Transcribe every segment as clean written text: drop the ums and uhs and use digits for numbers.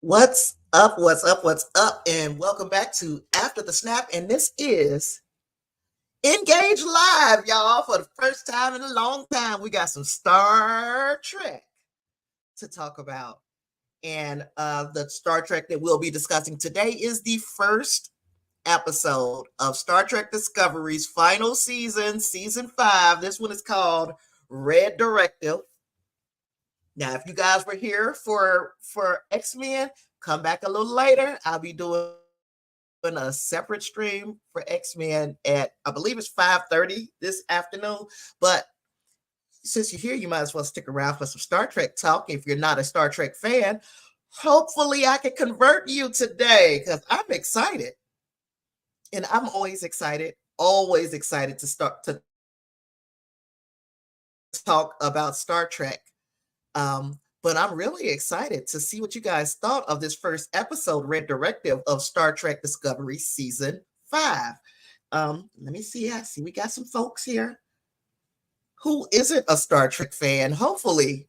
What's up? What's up? What's up? And welcome back to After the Snap. And this is Engage Live, y'all. For the first time in a long time, we got some Star Trek to talk about. And the Star Trek that we'll be discussing today is the first episode of Star Trek Discovery's final season, season 5. This one is called Red Directive. Now, if you guys were here for X-Men, come back a little later. I'll be doing a separate stream for X-Men at, I believe it's 5:30 this afternoon. But since you're here, you might as well stick around for some Star Trek talk. If you're not a Star Trek fan, hopefully I can convert you today because I'm excited. And I'm always excited to start to talk about Star Trek. But I'm really excited to see what you guys thought of this first episode, Red Directive, of Star Trek Discovery Season 5. Let me see. I see we got some folks here who isn't a Star Trek fan. Hopefully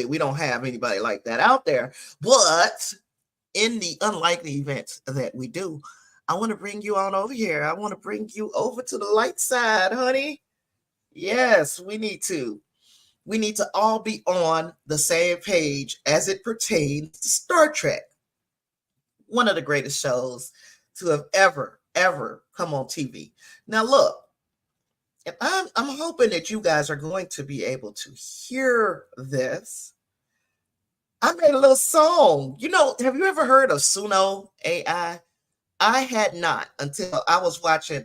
we don't have anybody like that out there. But in the unlikely event that we do, I want to bring you on over here. I want to bring you over to the light side, honey. Yes, we need to all be on the same page as it pertains to Star Trek. One of the greatest shows to have ever come on TV. Now look, and I'm hoping that you guys are going to be able to hear this. I made a little song. You know, have you ever heard of Suno AI? I had not until I was watching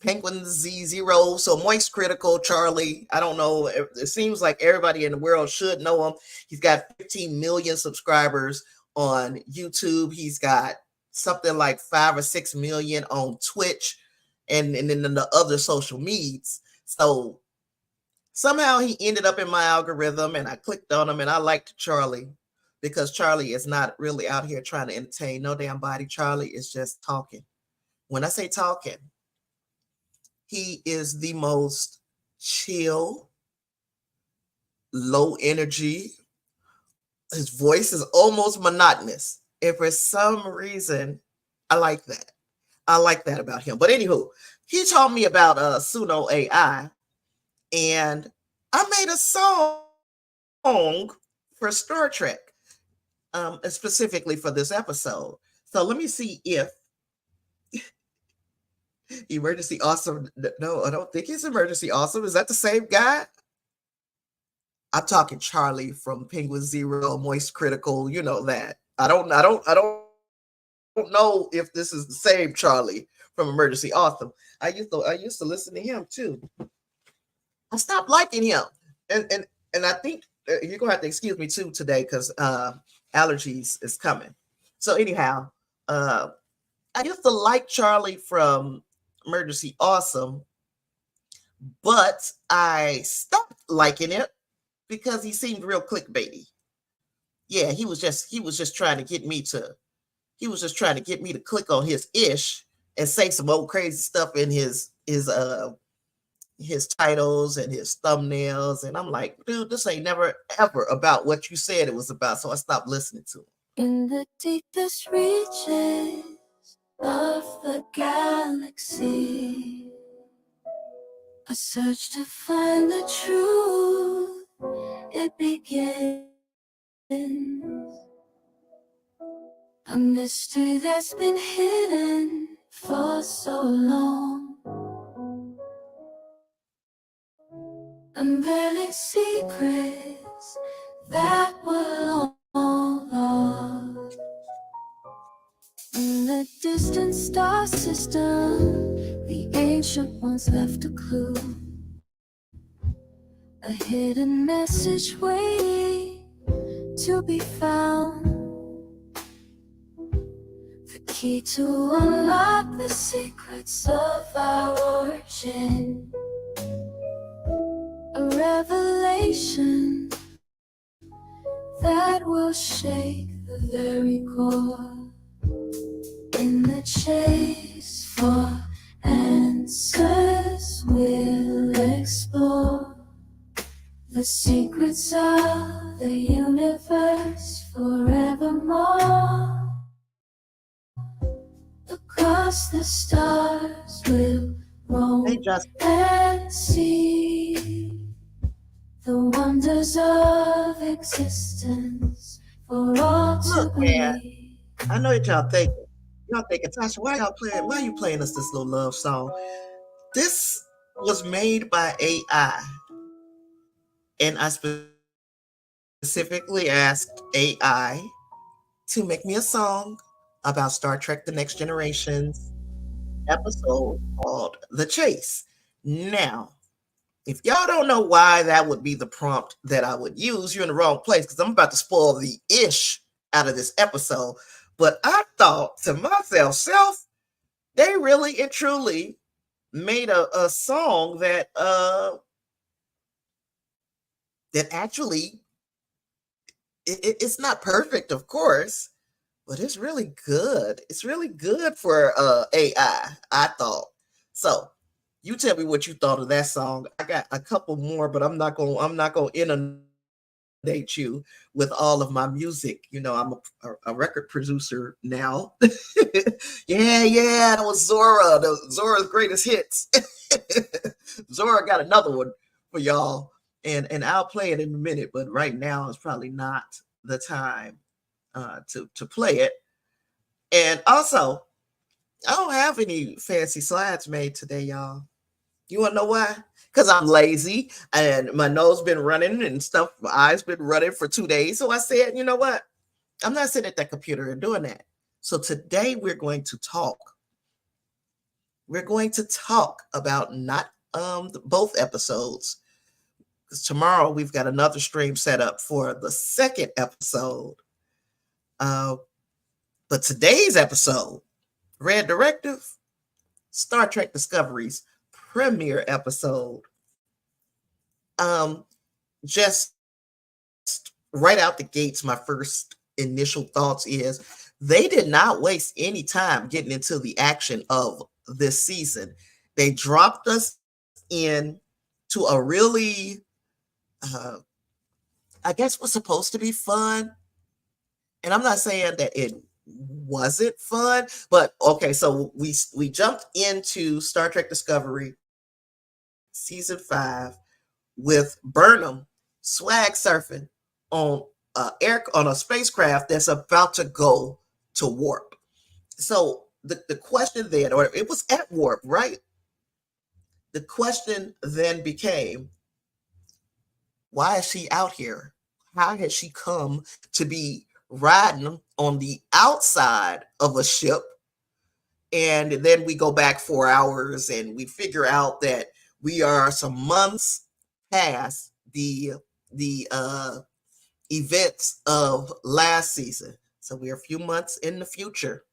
Penguin Z0, so Moist Critical, Charlie. I don't know. It seems like everybody in the world should know him. He's got 15 million subscribers on YouTube. He's got something like 5 or 6 million on Twitch and then the other social medias. So somehow he ended up in my algorithm and I clicked on him and I liked Charlie because Charlie is not really out here trying to entertain no damn body. Charlie is just talking. When I say talking, he is the most chill, low energy, His voice is almost monotonous. And for some reason, I like that. I like that about him. But anywho, he told me about Suno AI, and I made a song for Star Trek, specifically for this episode. So let me see if Emergency Awesome. No, I don't think he's Emergency Awesome. Is that the same guy? I'm talking Charlie from Penguin Zero, Moist Critical. You know that. I don't know if this is the same Charlie from Emergency Awesome. I used to listen to him too. I stopped liking him, and I think you're gonna have to excuse me too today because allergies is coming. So anyhow, uh, I used to like Charlie from Emergency Awesome, but I stopped liking it because he seemed real clickbaity. Yeah, he was just trying to get me to click on his ish and say some old crazy stuff in his titles and his thumbnails, and I'm like, dude, this ain't never ever about what you said it was about. So I stopped listening to him. In the deepest reaches of the galaxy, a search to find the truth, it begins. A mystery that's been hidden for so long, unveiling secrets that were long lost. In the distant star system, the ancient ones left a clue, a hidden message waiting to be found, the key to unlock the secrets of our origin, a revelation that will shake the very core. In the chase for answers, we'll explore the secrets of the universe forevermore. Across the stars we'll roam and see the wonders of existence for all to believe. I know what y'all thinking. Y'all thinking, Tasha, why are you playing us this little love song? This was made by AI, and I specifically asked AI to make me a song about Star Trek The Next Generation's episode called The Chase. Now, if y'all don't know why that would be the prompt that I would use, you're in the wrong place because I'm about to spoil the ish out of this episode. But I thought to myself, they really and truly made a song that actually it's not perfect, of course, but it's really good. It's really good for AI, I thought. So you tell me what you thought of that song. I got a couple more, but I'm not gonna inundate you with all of my music. You know, I'm a record producer now. yeah, that was Zora's greatest hits. Zora got another one for y'all, and I'll play it in a minute. But right now is probably not the time to play it. And also, I don't have any fancy slides made today, y'all. You want to know why? Because I'm lazy and my nose been running and stuff. My eyes been running for 2 days. So I said, you know what? I'm not sitting at that computer and doing that. So today we're going to talk. We're going to talk about not both episodes. Because tomorrow we've got another stream set up for the second episode. But today's episode, Red Directive, Star Trek Discovery's premiere episode. Just right out the gates, my first initial thoughts is they did not waste any time getting into the action of this season. They dropped us in to a really, I guess, was supposed to be fun And I'm not saying that it wasn't fun, but okay, so we jumped into Star Trek Discovery season 5 with Burnham swag surfing on on a spacecraft that's about to go to warp. So the question then, or it was at warp, right? The question then became, why is she out here? How has she come to be riding on the outside of a ship? And then we go back 4 hours and we figure out that we are some months past the events of last season. So we're a few months in the future.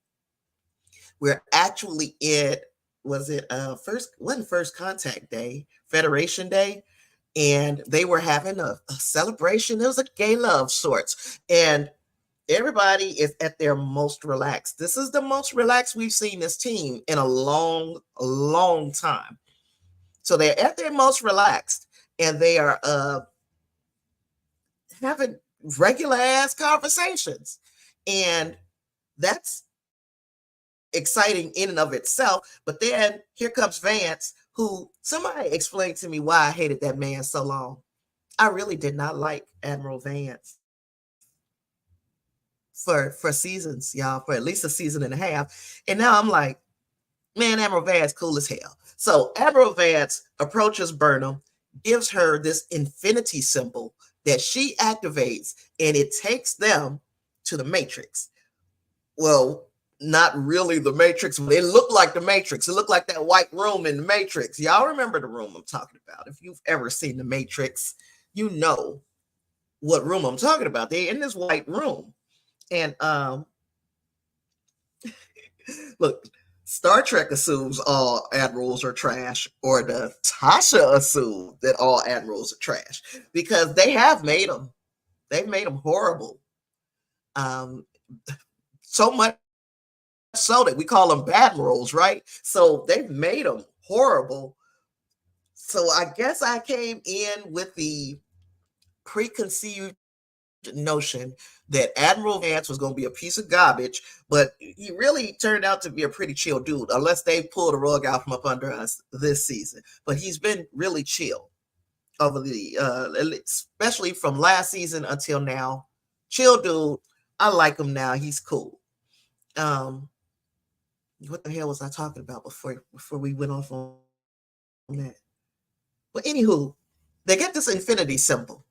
We're actually in, was it first, wasn't first contact day, Federation Day, and they were having a celebration. It was a gala of sorts, and everybody is at their most relaxed. This is the most relaxed we've seen this team in a long time. So they're at their most relaxed, and they are having regular ass conversations, and that's exciting in and of itself. But then here comes Vance, who, somebody explained to me why I hated that man so long. I really did not like Admiral Vance for seasons, y'all, for at least a season and a half. And now I'm like, man, Admiral Vance cool as hell. So Admiral Vance approaches Burnham, gives her this infinity symbol that she activates, and it takes them to the Matrix. Well, not really the Matrix, but it looked like the Matrix. It looked like that white room in the Matrix. Y'all remember the room I'm talking about. If you've ever seen the Matrix, you know what room I'm talking about. They're in this white room. And look, Star Trek assumes all admirals are trash, or the Tasha assumed that all admirals are trash, because they have made them. They've made them horrible. Um, so much so that we call them bad admirals, right? So they've made them horrible. So I guess I came in with the preconceived notion that Admiral Vance was going to be a piece of garbage, but he really turned out to be a pretty chill dude, unless they pulled the rug out from up under us this season. But he's been really chill over especially from last season until now. Chill dude. I like him now. He's cool. Um, what the hell was I talking about before we went off on that? But anywho, they get this infinity symbol.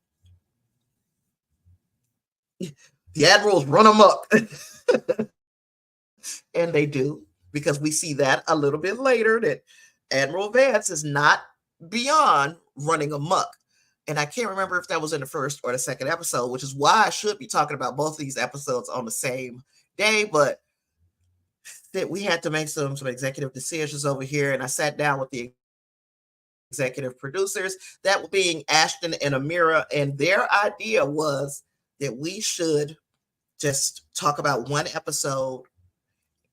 The admirals run amok. And they do, because we see that a little bit later that Admiral Vance is not beyond running amok. And I can't remember if that was in the first or the second episode, which is why I should be talking about both of these episodes on the same day. But that we had to make some executive decisions over here, and I sat down with the executive producers, that being Ashton and Amira, and their idea was that we should just talk about one episode,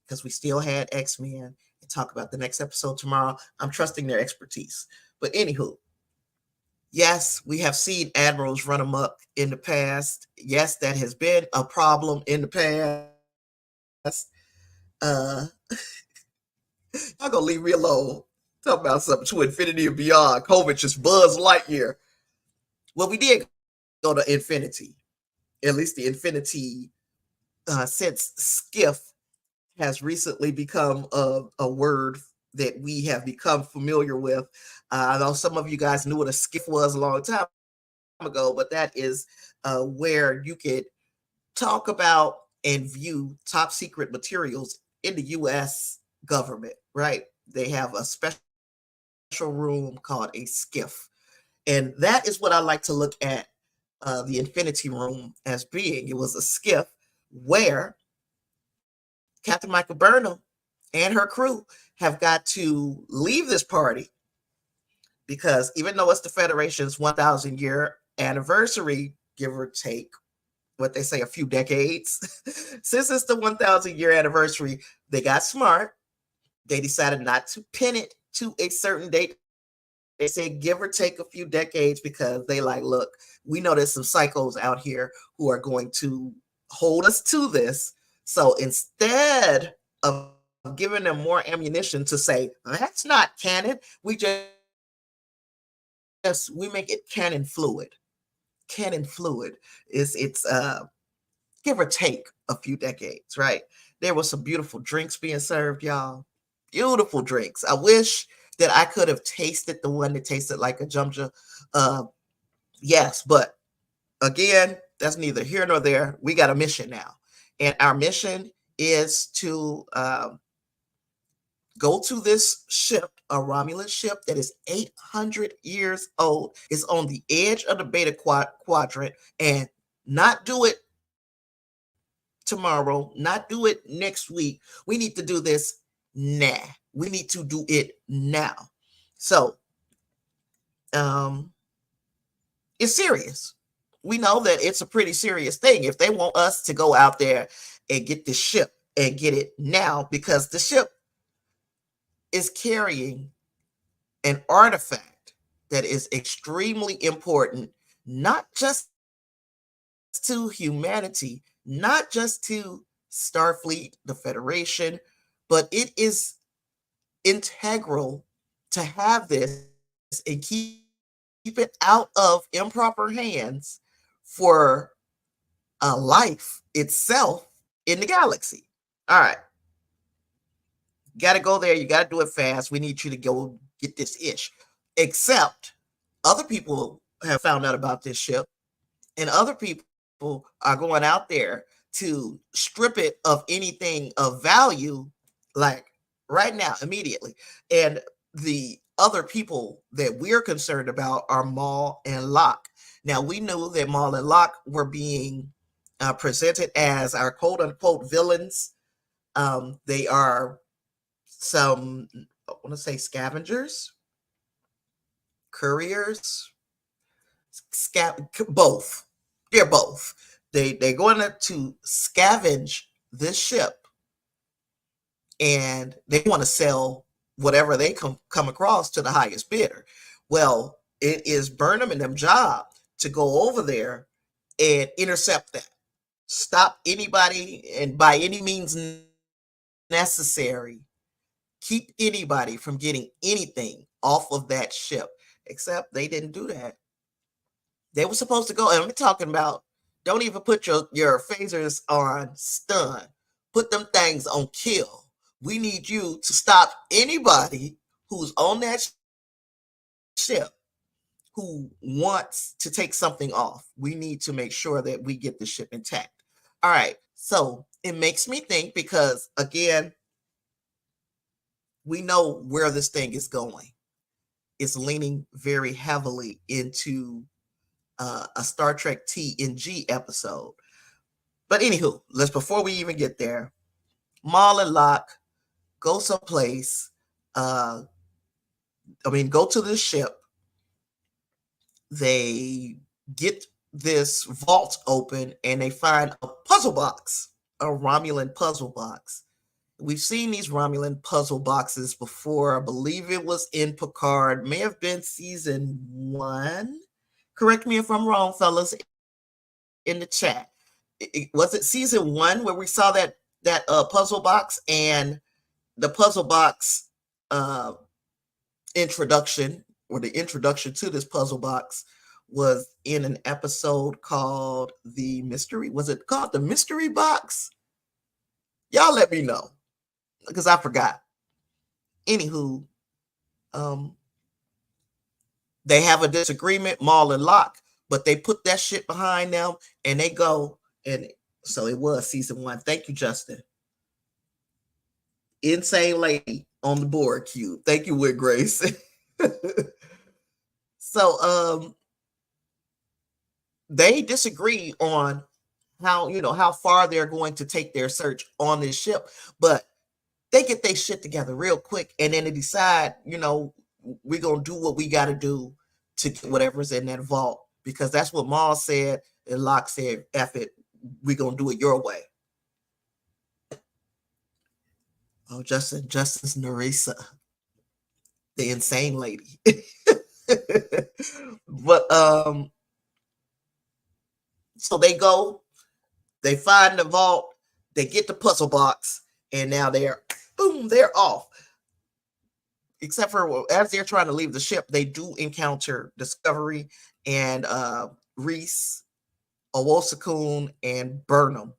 because we still had X-Men, and talk about the next episode tomorrow. I'm trusting their expertise. But anywho, yes, we have seen admirals run amok in the past. Yes, that has been a problem in the past. Uh, y'all gonna leave me alone. Talk about something to infinity and beyond. COVID just Buzz Lightyear. Well, we did go to infinity. At least the infinity, since skiff has recently become a word that we have become familiar with. I know some of you guys knew what a skiff was a long time ago, but that is where you could talk about and view top secret materials in the U.S. government, right? They have a special room called a skiff. And that is what I like to look at the Infinity Room as being. It was a skiff where Captain Michael Burnham and her crew have got to leave this party, because even though it's the Federation's 1,000 year anniversary, give or take what they say, a few decades, since it's the 1,000 year anniversary, they got smart. They decided not to pin it to a certain date. They said give or take a few decades, because they like, look, we know there's some psychos out here who are going to hold us to this. So instead of giving them more ammunition to say that's not canon, we make it canon fluid. Canon fluid it's give or take a few decades, right? There was some beautiful drinks being served, y'all. Beautiful drinks. I wish that I could have tasted the one that tasted like a jumja. Uh, yes, but again, that's neither here nor there. We got a mission now, and our mission is to go to this ship, a Romulan ship that is 800 years old. It's on the edge of the beta quadrant, and not do it tomorrow, not do it next week. We need to do this now. We need to do it now. So, um, it's serious. We know that it's a pretty serious thing if they want us to go out there and get the ship and get it now, because the ship is carrying an artifact that is extremely important, not just to humanity, not just to Starfleet, the Federation, but it is integral to have this and keep it out of improper hands for life itself in the galaxy. All right, got to go there. You got to do it fast. We need you to go get this ish. Except other people have found out about this ship, and other people are going out there to strip it of anything of value, like right now, immediately. And the other people that we're concerned about are Maul and Locke. Now, we knew that Maul and Locke were being presented as our quote unquote villains. They are some, I want to say, scavengers, couriers, both. They're both. They're going to scavenge this ship, and they want to sell whatever they come across to the highest bidder. Well, it is Burnham and them job to go over there and intercept that, stop anybody, and by any means necessary, keep anybody from getting anything off of that ship. Except they didn't do that. They were supposed to go, and I'm talking about, don't even put your phasers on stun. Put them things on kill. We need you to stop anybody who's on that ship who wants to take something off. We need to make sure that we get the ship intact. All right. So it makes me think, because again, we know where this thing is going. It's leaning very heavily into a Star Trek TNG episode. But anywho, let's, before we even get there, Maul and Locke go someplace. Go to this ship. They get this vault open and they find a puzzle box, a Romulan puzzle box. We've seen these Romulan puzzle boxes before. I believe it was in Picard, may have been season 1. Correct me if I'm wrong, fellas, in the chat. Was it season 1 where we saw that puzzle box, and the puzzle box uh, introduction, or the introduction to this puzzle box, was in an episode called The Mystery? Was it called The Mystery Box? Y'all let me know, because I forgot. Anywho, um, they have a disagreement, Maul and Locke, but they put that shit behind them and they go. And so it was season 1. Thank you, Justin. Insane lady on the board, Q. Thank you, Whit Grace. So they disagree on how far they're going to take their search on this ship, but they get their shit together real quick, and then they decide, we're gonna do what we got to do to get whatever's in that vault, because that's what Maul said, and Locke said, "F it, we're gonna do it your way." Oh, Justice Narisa, the insane lady. But so they go They find the vault, they get the puzzle box, and now they're off. Except for as they're trying to leave the ship, they do encounter Discovery and Reese, Owosakun, and Burnham.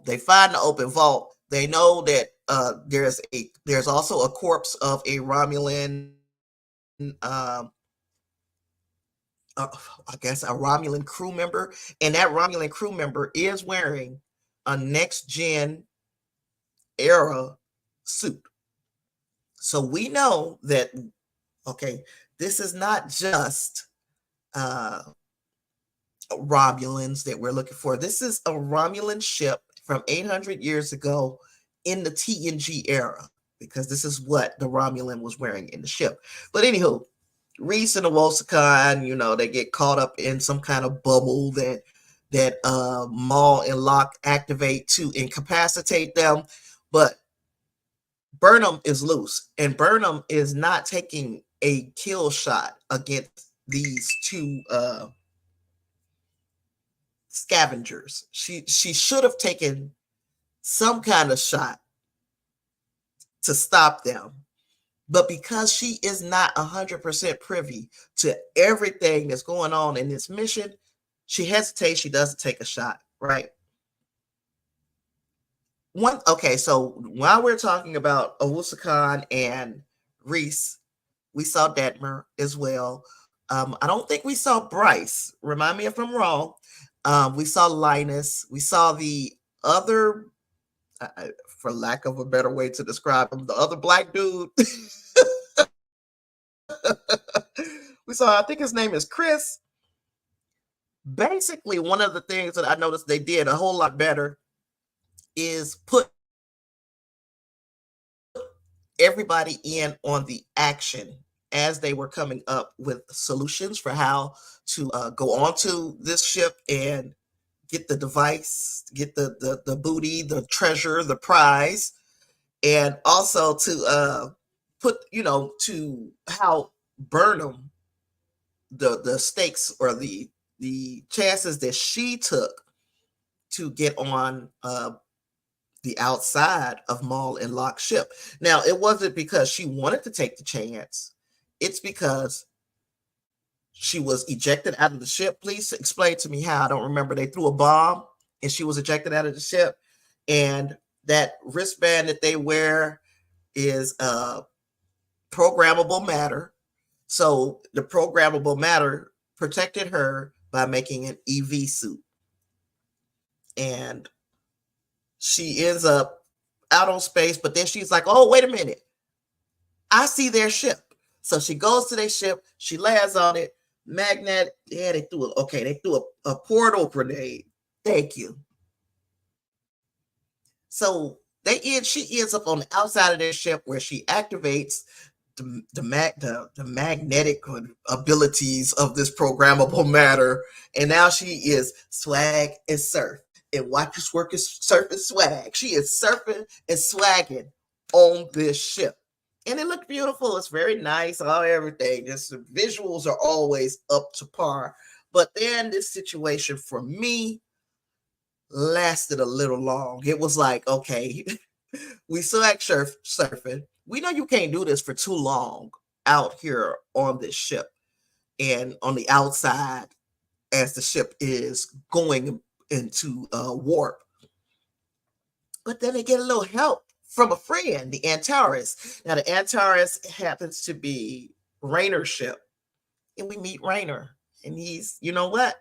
They find the open vault. They know that there's also a corpse of a Romulan, I guess a Romulan crew member, and that Romulan crew member is wearing a next gen era suit. So we know that, okay, this is not just uh, Romulans that we're looking for. This is a Romulan ship from 800 years ago in the TNG era, because this is what the Romulan was wearing in the ship. But anywho, Reese and the Wolsakan, they get caught up in some kind of bubble that Maul and Locke activate to incapacitate them. But Burnham is loose, and Burnham is not taking a kill shot against these two scavengers. She should have taken some kind of shot to stop them. But because she is not 100% privy to everything that's going on in this mission, she hesitates. She doesn't take a shot, right? So while we're talking about Owusakan and Reese, we saw Detmer as well. I don't think we saw Bryce. Remind me if I'm wrong. We saw Linus. We saw the other, for lack of a better way to describe him, the other black dude. We saw, I think his name is Chris. Basically, one of the things that I noticed they did a whole lot better is put everybody in on the action as they were coming up with solutions for how to go onto this ship and get the device, get the booty, the treasure, the prize, and also to put, to how Burnham, the stakes or the chances that she took to get on the outside of Maul and Locke's ship. Now, it wasn't because she wanted to take the chance. It's because she was ejected out of the ship. Please explain to me how. I don't remember. They threw a bomb and she was ejected out of the ship. And that wristband that they wear is programmable matter. So the programmable matter protected her by making an EV suit. And she ends up out on space, but then she's like, oh, wait a minute. I see their ship. So she goes to their ship. She lands on it. Magnet. Yeah, they threw it. Okay, they threw a portal grenade. Thank you. So she ends up on the outside of their ship where she activates the magnetic abilities of this programmable matter, and now she is swag and surf. And watch this work is surf and swag. She is surfing and swagging on this ship. And it looked beautiful. It's very nice. All everything. Just the visuals are always up to par. But then this situation for me lasted a little long. It was like, okay, we swag surfing. We know you can't do this for too long out here on this ship and on the outside as the ship is going into warp. But then they get a little help from a friend, the Antares. Now, the Antares happens to be Raynor's ship. And we meet Raynor. And he's, you know what?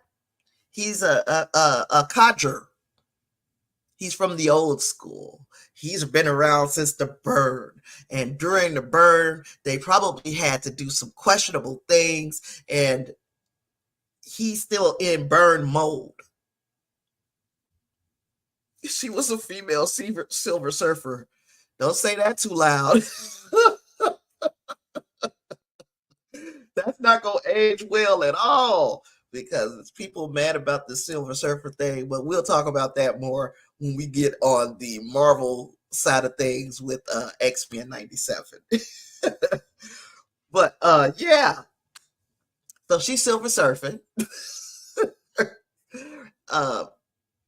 He's a codger. He's from the old school. He's been around since the burn. And during the burn, they probably had to do some questionable things. And he's still in burn mode. She was a female Silver Surfer. Don't say that too loud. That's not going to age well at all, because people mad about the Silver Surfer thing, but we'll talk about that more when we get on the Marvel side of things with X-Men 97. But yeah, so she's Silver Surfing.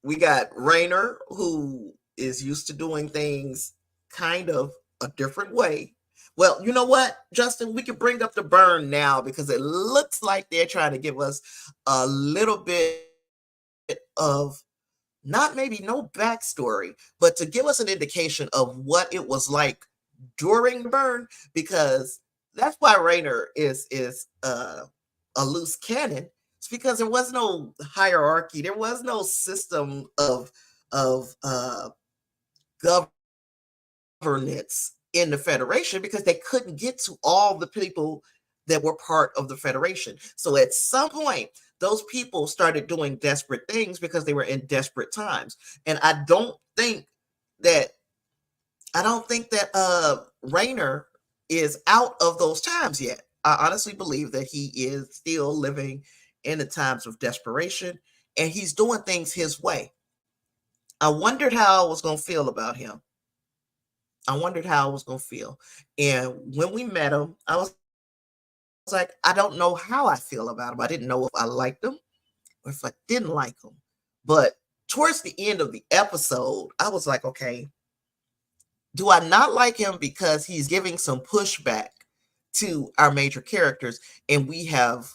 We got Rainer, who is used to doing things kind of a different way. Well, you know what, Justin? We can bring up the burn now because it looks like they're trying to give us a little bit of not maybe no backstory, but to give us an indication of what it was like during the burn, because that's why Rainer is a loose cannon. It's because there was no hierarchy, there was no system of governance in the Federation because they couldn't get to all the people that were part of the Federation. So at some point, those people started doing desperate things because they were in desperate times. And that I don't think that Rainer is out of those times yet. I honestly believe that he is still living in the times of desperation and he's doing things his way. I wondered how I was going to feel about him. I wondered how I was going to feel. And when we met him, I was like, I don't know how I feel about him. I didn't know if I liked him or if I didn't like him. But towards the end of the episode, I was like, okay, do I not like him because he's giving some pushback to our major characters and we have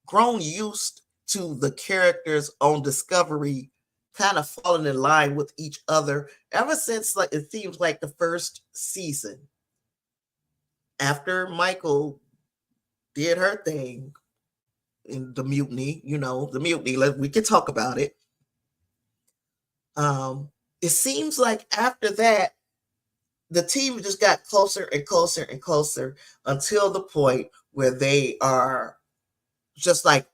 grown used to the characters on Discovery kind of falling in line with each other ever since, like, it seems like the first season after Michael did her thing in the mutiny, the mutiny, we can talk about it. It seems like after that the team just got closer and closer and closer until the point where they are just like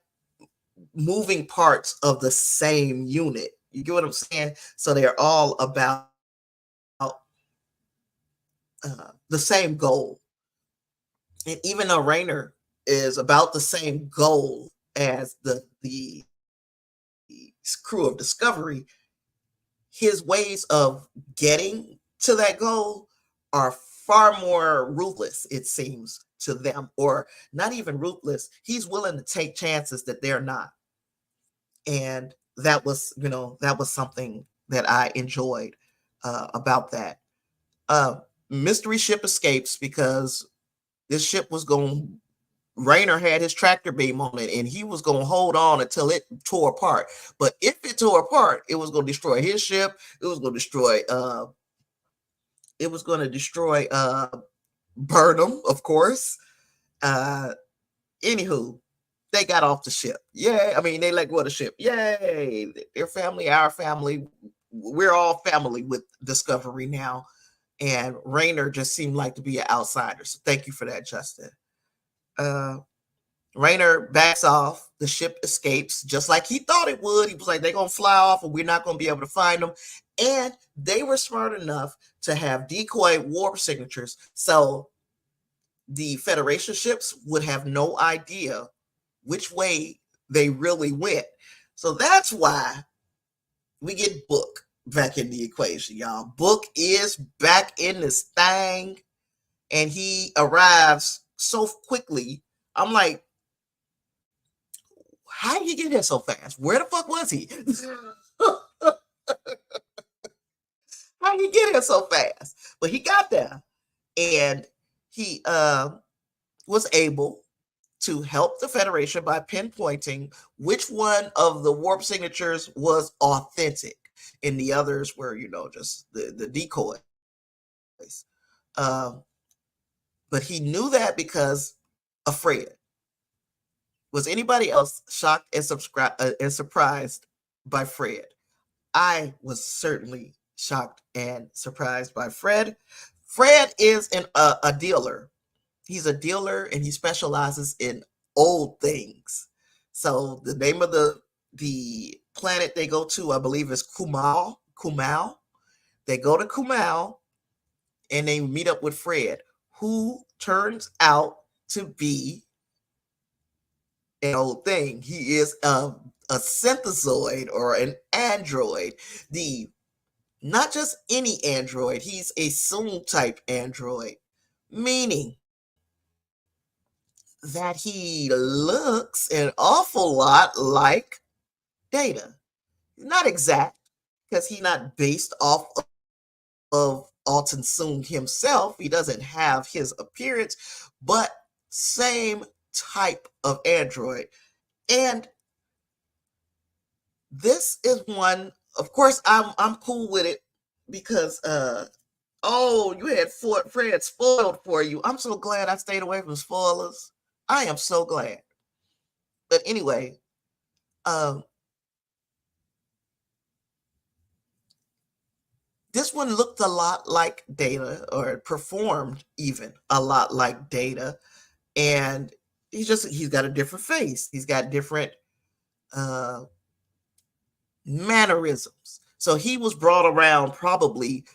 moving parts of the same unit. You get what I'm saying? So they're all about the same goal. And even though Rainer is about the same goal as the crew of Discovery, his ways of getting to that goal are far more ruthless, it seems, to them, or not even ruthless. He's willing to take chances that they're not. And that was something that I enjoyed about that. Mystery ship escapes because this ship was going. Rainer had his tractor beam on it, and he was going to hold on until it tore apart. But if it tore apart, it was going to destroy his ship. It was going to destroy. It was going to destroy Burnham, of course. Uh, Anywho, they got off the ship. Yay. I mean, they let go of the ship. Yay. Their family, our family. We're all family with Discovery now. And Rainer just seemed like to be an outsider. So thank you for that, Justin. Uh, Rainer backs off. The ship escapes just like he thought it would. He was like, they're going to fly off and we're not going to be able to find them. And they were smart enough to have decoy warp signatures. So the Federation ships would have no idea which way they really went. So that's why we get Book back in the equation, y'all. Book is back in this thing, and he arrives so quickly. I'm like, how did he get here so fast? Where the fuck was he? How did he get here so fast? But he got there, and he was able to help the Federation by pinpointing which one of the warp signatures was authentic, and the others were, just the decoys. But he knew that because of Fred. Was anybody else shocked and surprised by Fred? I was certainly shocked and surprised by Fred. Fred is a dealer. He's a dealer and he specializes in old things. So the name of the planet they go to, I believe, is Kumal. Kumal. They go to Kumal and they meet up with Fred, who turns out to be an old thing. He is a synthezoid or an android. The Not just any android, he's a Soong type android, meaning that he looks an awful lot like Data. Not exact, because he's not based off of Alton Soong himself. He doesn't have his appearance, but same type of android. And this is one, of course, I'm cool with it because oh, you had Fred spoiled for you. I'm so glad I stayed away from spoilers. I am so glad. But anyway, this one looked a lot like Data, or performed even a lot like Data. And he's got a different face. He's got different mannerisms. So he was brought around probably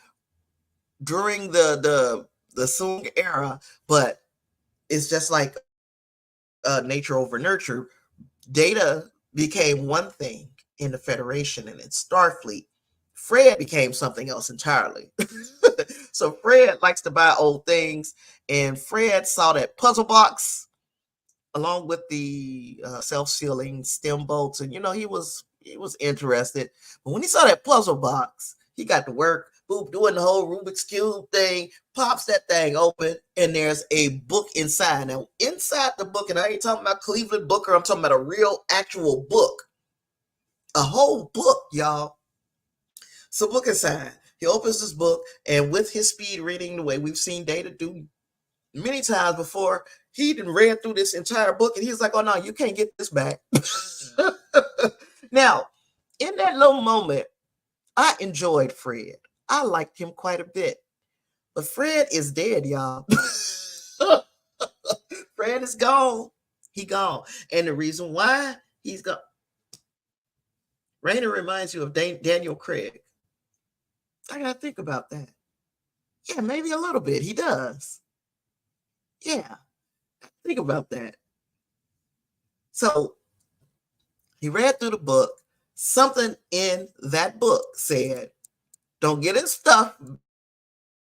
during the Soong era, but it's just like nature over nurture. Data became one thing in the Federation and in Starfleet. Fred became something else entirely. So Fred likes to buy old things, and Fred saw that puzzle box along with the self-sealing stem bolts, and he was interested. But when he saw that puzzle box, he got to work, boop, doing the whole Rubik's Cube thing, pops that thing open, and there's a book inside. Now, inside the book, and I ain't talking about Cleveland Booker, I'm talking about a real, actual book. A whole book, y'all. So book inside. He opens this book, and with his speed reading, the way we've seen Data do many times before, he done read through this entire book, and he's like, oh, no, you can't get this back. Now, in that little moment, I enjoyed Fred. I liked him quite a bit. But Fred is dead, y'all. Fred is gone. He gone. And the reason why he's gone. Rainer reminds you of Daniel Craig. I got to think about that. Yeah, maybe a little bit. He does. Yeah. Think about that. So he read through the book. Something in that book said, don't get his stuff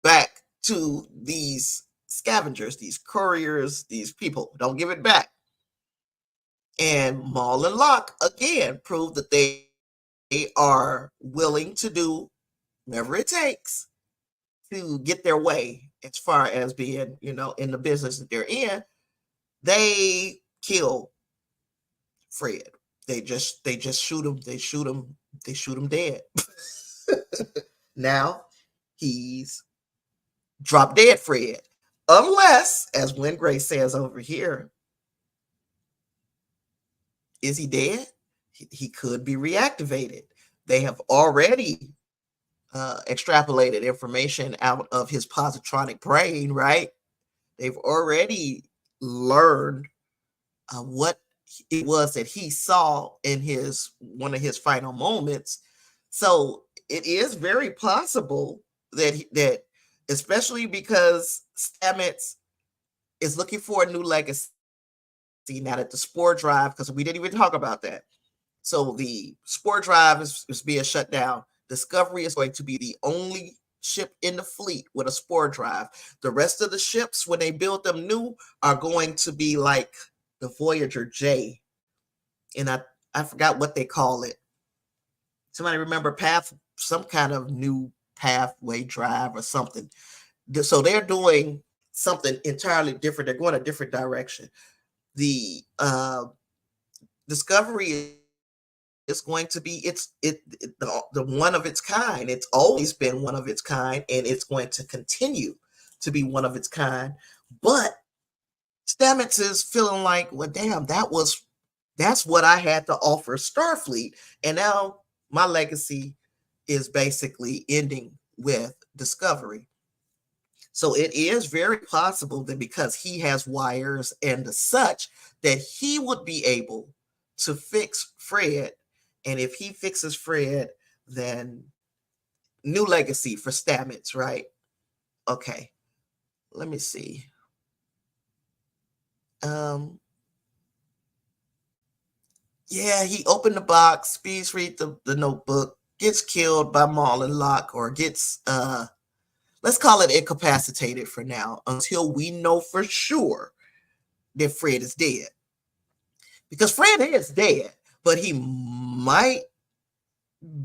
back to these scavengers, these couriers, these people. Don't give it back. And Maul and Locke, again, proved that they are willing to do whatever it takes to get their way as far as being, in the business that they're in. They kill Fred. They just shoot him. They shoot him dead. Now he's drop dead Fred. Unless, as Gwen Gray says over here, is he dead? He could be reactivated. They have already extrapolated information out of his positronic brain, right? They've already learned what it was that he saw in one of his final moments. So it is very possible that especially because Stamets is looking for a new legacy now that the spore drive, because we didn't even talk about that. So the spore drive is being shut down. Discovery is going to be the only ship in the fleet with a spore drive. The rest of the ships, when they build them new, are going to be like the Voyager J. And I forgot what they call it. Somebody remember some kind of new pathway drive or something. So they're doing something entirely different. They're going a different direction. The Discovery is going to be the one of its kind. It's always been one of its kind, and it's going to continue to be one of its kind. But Stamets is feeling like, well, damn, that's what I had to offer Starfleet, and now my legacy is basically ending with Discovery. So it is very possible that because he has wires and such, that he would be able to fix Fred. And if he fixes Fred, then new legacy for Stamets, right? Okay, let me see. Yeah, he opened the box, speeds read the notebook, gets killed by Maul and Locke, or gets let's call it incapacitated for now, until we know for sure that Fred is dead. Because Fred is dead, but he might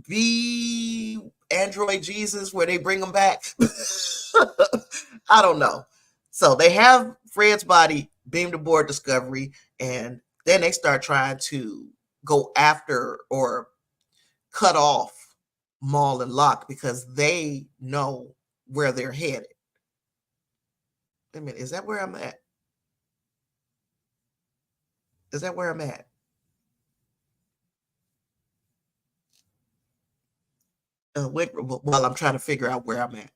be Android Jesus where they bring him back? I don't know. So they have Fred's body beamed aboard Discovery, and then they start trying to go after or cut off Maul and Locke because they know where they're headed. Wait a minute, is that where I'm at? Is that where I'm at? While I'm trying to figure out where I'm at.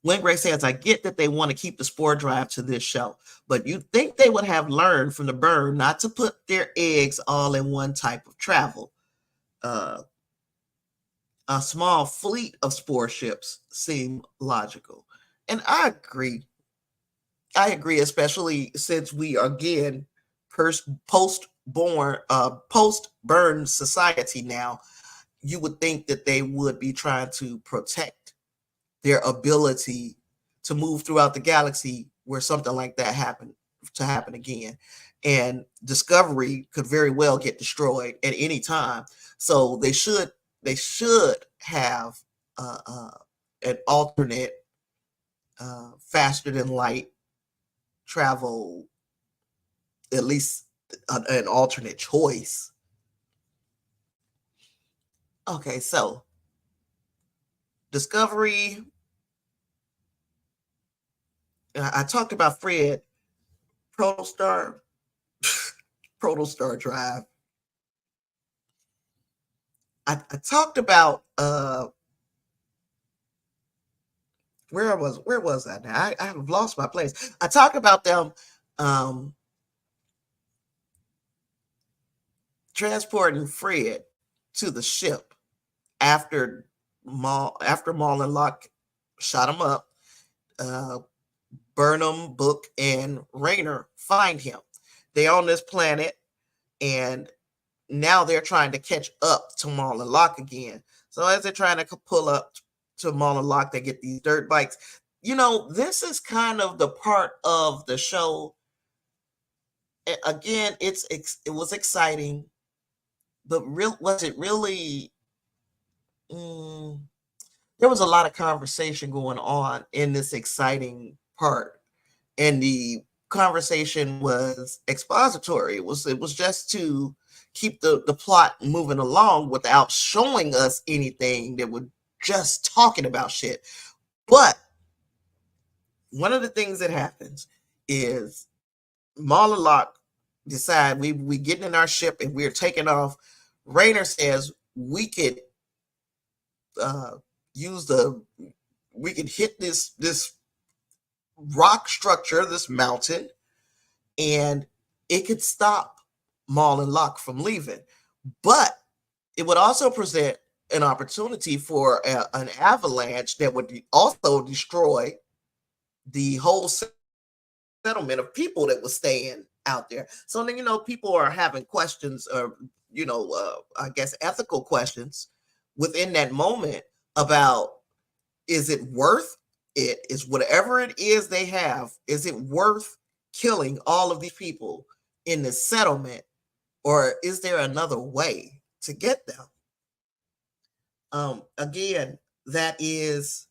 Wingray says, I get that they want to keep the spore drive to this show, but you'd think they would have learned from the burn not to put their eggs all in one type of travel. A small fleet of spore ships seem logical. And I agree. I agree, especially since we are again post-burn society now. You would think that they would be trying to protect their ability to move throughout the galaxy where something like that happened to happen again. And Discovery could very well get destroyed at any time. So they should have an alternate faster than light travel, at least an alternate choice. Okay, so Discovery. I talked about Fred Protostar Protostar Drive. I talked about where was I now? I have lost my place. I talked about them transporting Fred to the ship after Maul and Locke shot him up. Burnham, Book, and Rayner find him. They're on this planet, and now they're trying to catch up to Maul and Locke again. So as they're trying to pull up to Maul and Locke, they get these dirt bikes. You know, this is kind of the part of the show. Again, it was exciting, but was it really? There was a lot of conversation going on in this exciting part, and the conversation was expository. It was just to keep the plot moving along without showing us anything. That we're just talking about shit. But one of the things that happens is Maul and Locke decide we getting in our ship and we're taking off. Rayner says we could we could hit this rock structure, this mountain, and it could stop Maul and Locke from leaving. But it would also present an opportunity for an avalanche that would also destroy the whole settlement of people that was staying out there. So then, people are having questions, or I guess ethical questions within that moment about, is it worth it? Is whatever it is they have, is it worth killing all of these people in this settlement, or is there another way to get them? Again, that is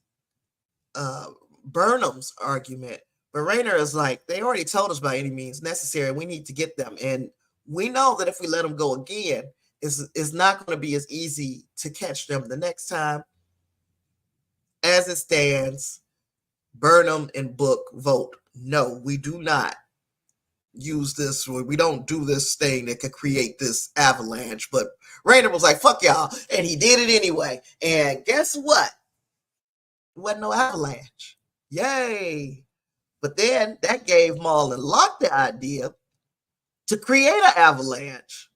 Burnham's argument. But Rayner is like, they already told us by any means necessary, we need to get them. And we know that if we let them go again, it's not going to be as easy to catch them the next time. As it stands, Burnham and Book vote, no, we do not use this, or we don't do this thing that could create this avalanche. But Rayner was like, fuck y'all, and he did it anyway. And guess what? There wasn't no avalanche. Yay. But then that gave Maul and Locke the idea to create an avalanche.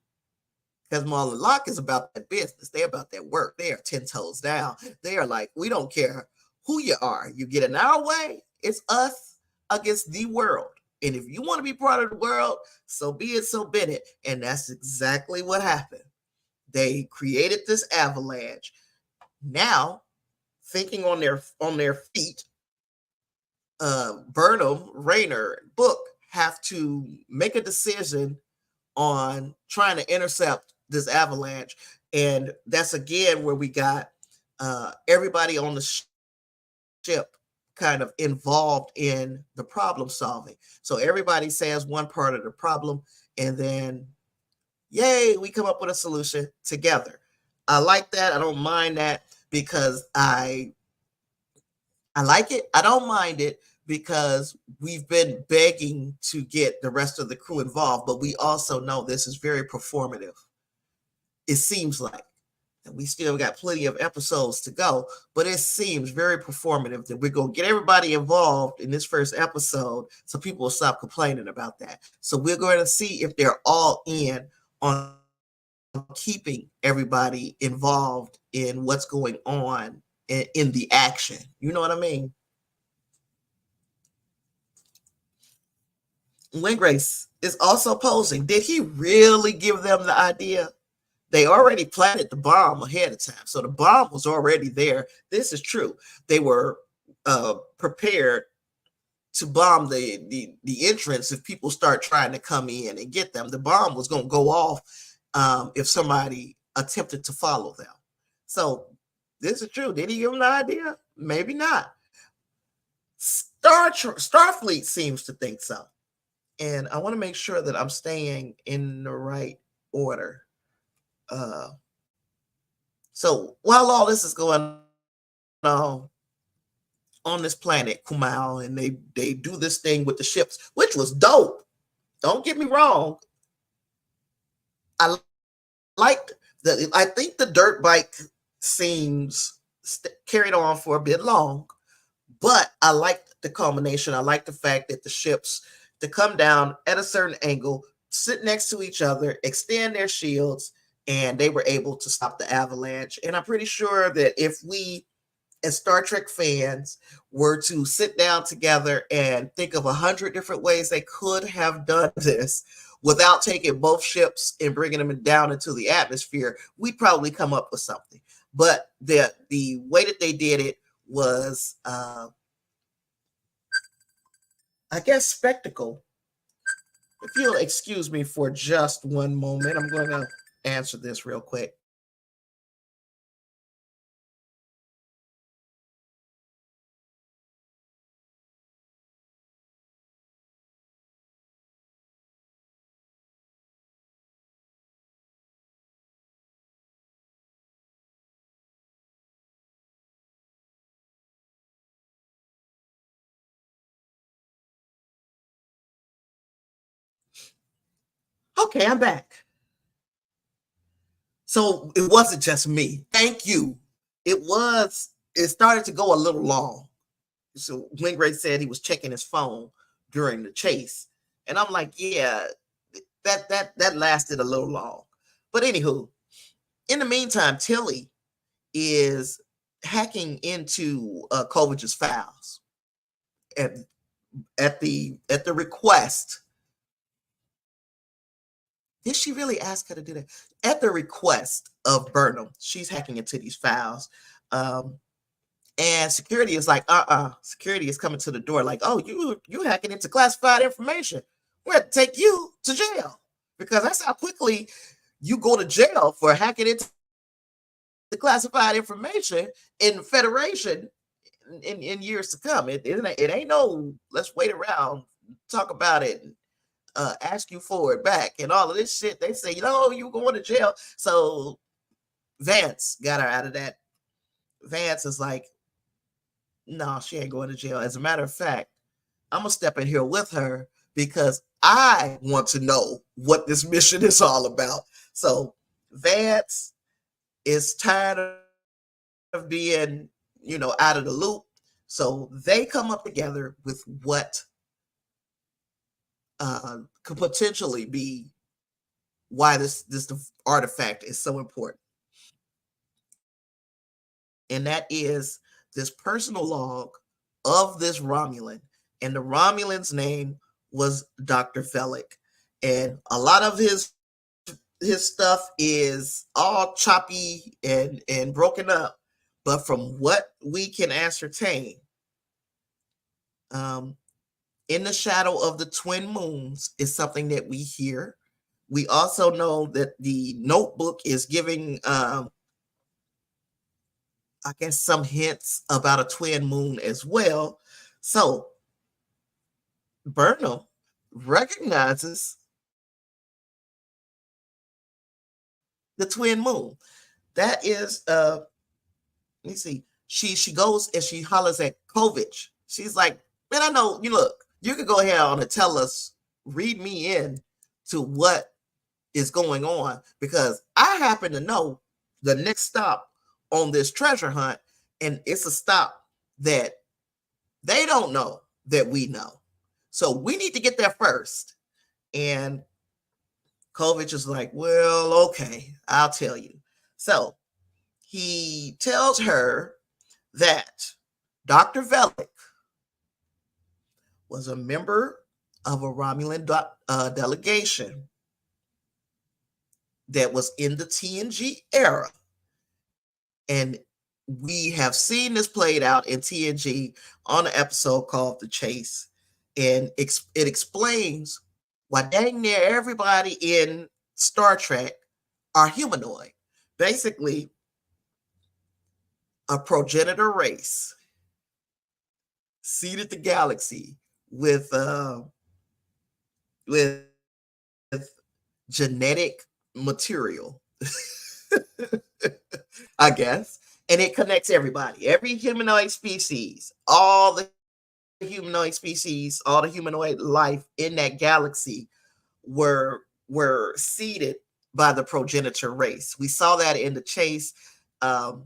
Because Maul and Locke is about that business. They're about that work. They are 10 toes down. They are like, we don't care who you are. You get in our way, it's us against the world. And if you want to be part of the world, so be it, so be it. And that's exactly what happened. They created this avalanche. Now, thinking on their feet, Burnham, Rayner, Book have to make a decision on trying to intercept this avalanche. And that's again where we got everybody on the ship kind of involved in the problem solving. So everybody says one part of the problem, and then yay, we come up with a solution together. I like that. I don't mind that because I like it. I don't mind it because we've been begging to get the rest of the crew involved, but we also know this is very performative. It seems like. And we still got plenty of episodes to go, but it seems very performative that we're going to get everybody involved in this first episode so people will stop complaining about that. So we're going to see if they're all in on keeping everybody involved in what's going on in the action. You know what I mean? Wingrace is also posing. Did he really give them the idea? They already planted the bomb ahead of time. So the bomb was already there. This is true. They were prepared to bomb the entrance if people start trying to come in and get them. The bomb was going to go off if somebody attempted to follow them. So this is true. Did he give them the idea? Maybe not. Starfleet seems to think so. And I want to make sure that I'm staying in the right order. So while all this is going on this planet, Kumal, and they do this thing with the ships, which was dope. Don't get me wrong. I liked that. I think the dirt bike seems carried on for a bit long, but I liked the culmination. I like the fact that the ships to come down at a certain angle, sit next to each other, extend their shields, and they were able to stop the avalanche. And I'm pretty sure that if we, as Star Trek fans, were to sit down together and think of 100 different ways they could have done this without taking both ships and bringing them down into the atmosphere, we'd probably come up with something. But the way that they did it was, I guess, spectacle. If you'll excuse me for just one moment, I'm going to answer this real quick. Okay, I'm back. So it wasn't just me. Thank you. It started to go a little long. So Wingray said he was checking his phone during the chase. And I'm like, yeah, that lasted a little long. But anywho, in the meantime, Tilly is hacking into Kovacs' files at the request. Did she really ask her to do that? At the request of Burnham, she's hacking into these files. And security is like, security is coming to the door like, oh, you hacking into classified information. We're going to take you to jail. Because that's how quickly you go to jail for hacking into the classified information in the Federation in years to come. It ain't no, let's wait around, talk about it, ask you for it back and all of this shit. They say, you going to jail. So Vance got her out of that. Vance is like, no, she ain't going to jail. As a matter of fact, I'm going to step in here with her because I want to know what this mission is all about. So Vance is tired of being, out of the loop. So they come up together with what could potentially be why this artifact is so important. And that is this personal log of this Romulan. And the Romulan's name was Dr. Felic. And a lot of his stuff is all choppy and broken up. But from what we can ascertain, in the shadow of the twin moons is something that we hear We also know that the notebook is giving, I guess, some hints about a twin moon as well. So Burnham recognizes the twin moon. That is, let me see. She goes and she hollers at Kovich. She's like, man, I know, you look, you can go ahead on and tell us, read me in to what is going on, because I happen to know the next stop on this treasure hunt, and it's a stop that they don't know that we know. So we need to get there first. And Kovich is like, well, okay, I'll tell you. So he tells her that Dr. Velik was a member of a Romulan delegation that was in the TNG era. And we have seen this played out in TNG on an episode called The Chase. And it explains why dang near everybody in Star Trek are humanoid. Basically, a progenitor race seeded the galaxy with genetic material, I guess, and it connects everybody, every humanoid species, all the humanoid species, all the humanoid life in that galaxy were seeded by the progenitor race. We saw that in The Chase. And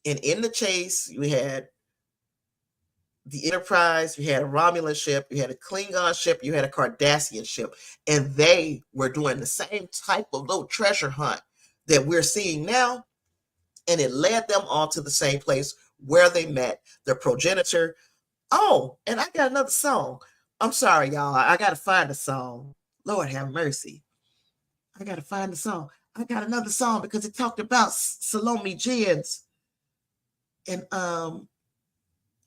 in The Chase, we had the Enterprise, you had a Romulan ship, you had a Klingon ship, you had a Cardassian ship, and they were doing the same type of little treasure hunt that we're seeing now, and it led them on to the same place where they met their progenitor. Oh, and I got another song. I'm sorry, y'all. I got to find a song. Lord have mercy. I got to find the song. I got another song because it talked about Salome Jens. And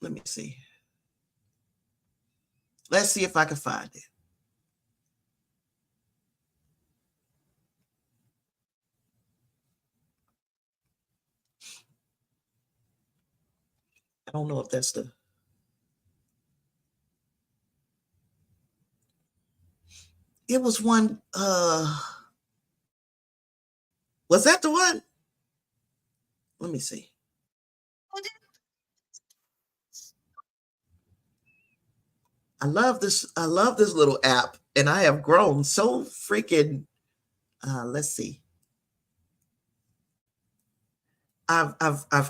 let me see. Let's see if I can find it. I don't know if that's the. It was one. Was that the one? Let me see. I love this. I love this little app, and I have grown so freaking. Let's see. I've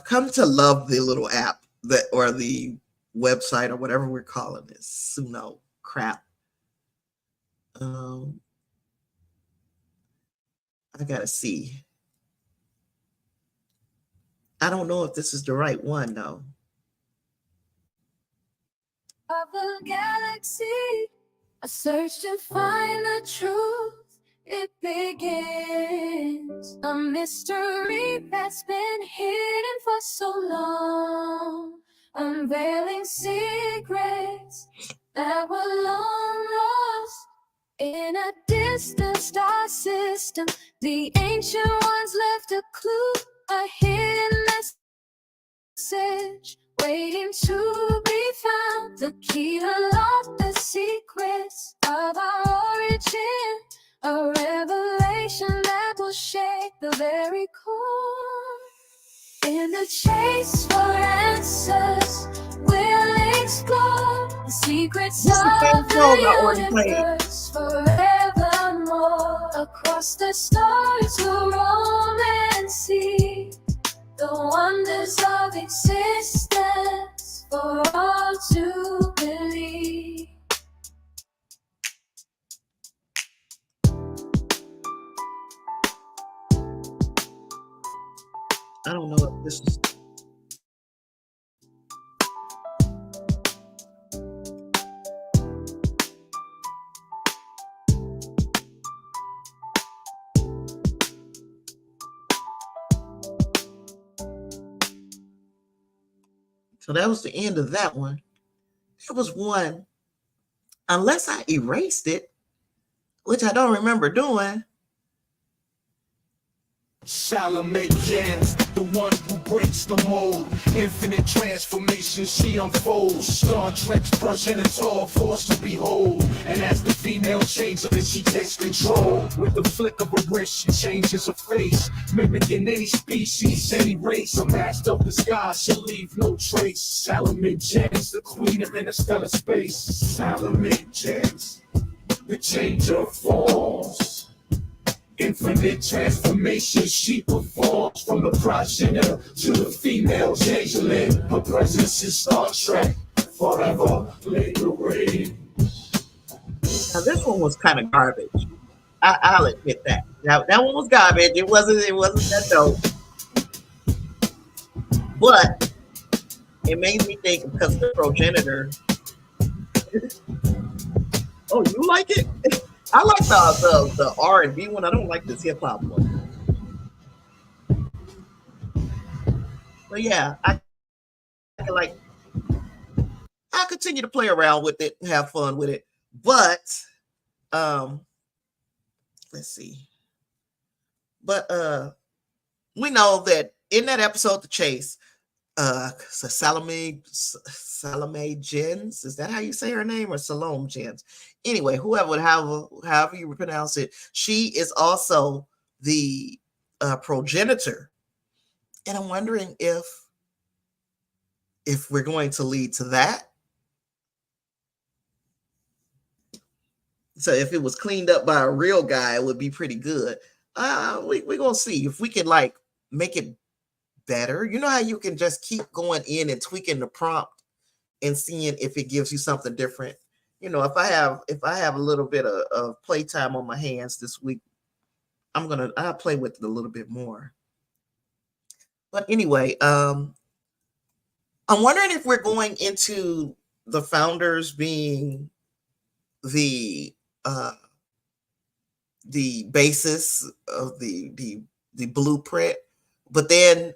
come to love the little app that, or the website, or whatever we're calling this Suno crap. I gotta see. I don't know if this is the right one though. Of the galaxy, a search to find the truth. It begins, a mystery that's been hidden for so long, unveiling secrets that were long lost in a distant star system. The ancient ones left a clue, a hidden message waiting to be found, the key to unlock the secrets of our origin, a revelation that will shake the very core. In the chase for answers, we'll explore the secrets of the universe forevermore. Across the stars we'll roam and see the wonders of existence for all to believe. I don't know if this is. So that was the end of that one. There was one, unless I erased it, which I don't remember doing. Salamagans, the one who breaks the mold. Infinite transformation she unfolds. Star Trek's progenitor force to behold. And as the female changes, she takes control. With the flick of a wrist, she changes her face, mimicking any species, any race. A master of the sky, she'll leave no trace. Salamagans, the queen of interstellar space. Salamagans, the changer of force. Infinite transformation she performs, from the progenitor to the female changeling. Her presence is Star Trek, forever lingering. Now this one was kind of garbage. I'll admit that. Now that one was garbage. It wasn't that dope. But it made me think because the progenitor. Oh, you like it? I like the R&B one. I don't like this hip hop one. But yeah, I can like. I'll continue to play around with it and have fun with it. But let's see. But we know that in that episode, The Chase, so Salome Jens, is that how you say her name, or Salome Jens? Anyway, however you pronounce it, she is also the progenitor, and I'm wondering if we're going to lead to that. So if it was cleaned up by a real guy, it would be pretty good. We're gonna see if we can like make it better. You know how you can just keep going in and tweaking the prompt and seeing if it gives you something different. You know, if I have a little bit of playtime on my hands this week, I'll play with it a little bit more. But anyway, I'm wondering if we're going into the founders being the basis of the blueprint, but then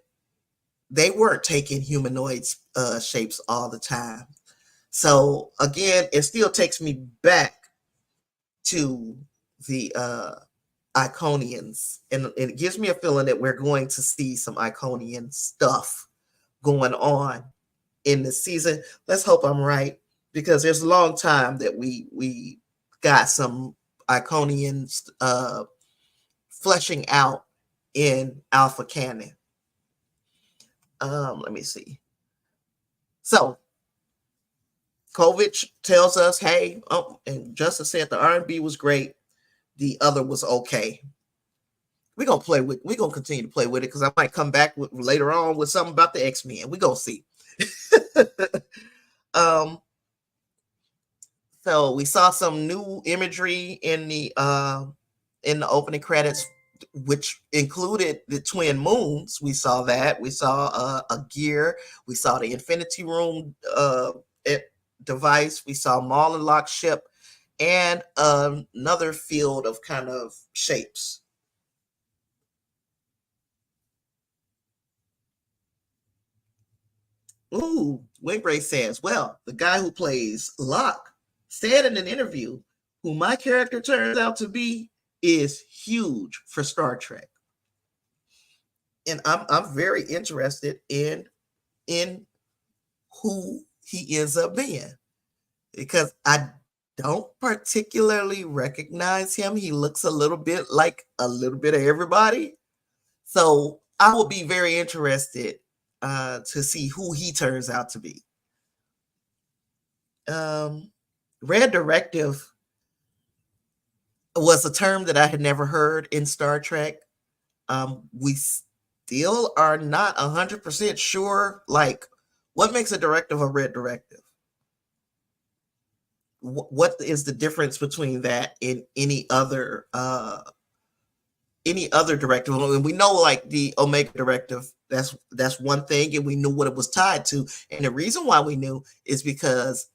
they weren't taking humanoid shapes all the time. So again, it still takes me back to the Iconians, and it gives me a feeling that we're going to see some Iconian stuff going on in the season. Let's hope I'm right, because there's a long time that we got some Iconians fleshing out in Alpha Canon. Let me see. So Kovich tells us, hey, and Justice said the R&B was great. The other was okay. We're gonna continue to play with it, because I might come back later on with something about the X-Men. We're gonna see. So we saw some new imagery in the opening credits, which included the twin moons. We saw that. We saw a gear. We saw the Infinity Room device. We saw Maul and Lock ship, and another field of kind of shapes. Ooh, Wingray says, well, the guy who plays Locke said in an interview, who my character turns out to be is huge for Star Trek. And I'm very interested in who he ends up being, because I don't particularly recognize him. He looks a little bit like a little bit of everybody. So I will be very interested to see who he turns out to be. Red Directive was a term that I had never heard in Star Trek. We still are not 100% sure, like, what makes a directive a red directive? What is the difference between that and any other directive? And we know, like, the Omega directive, that's one thing, and we knew what it was tied to. And the reason why we knew is because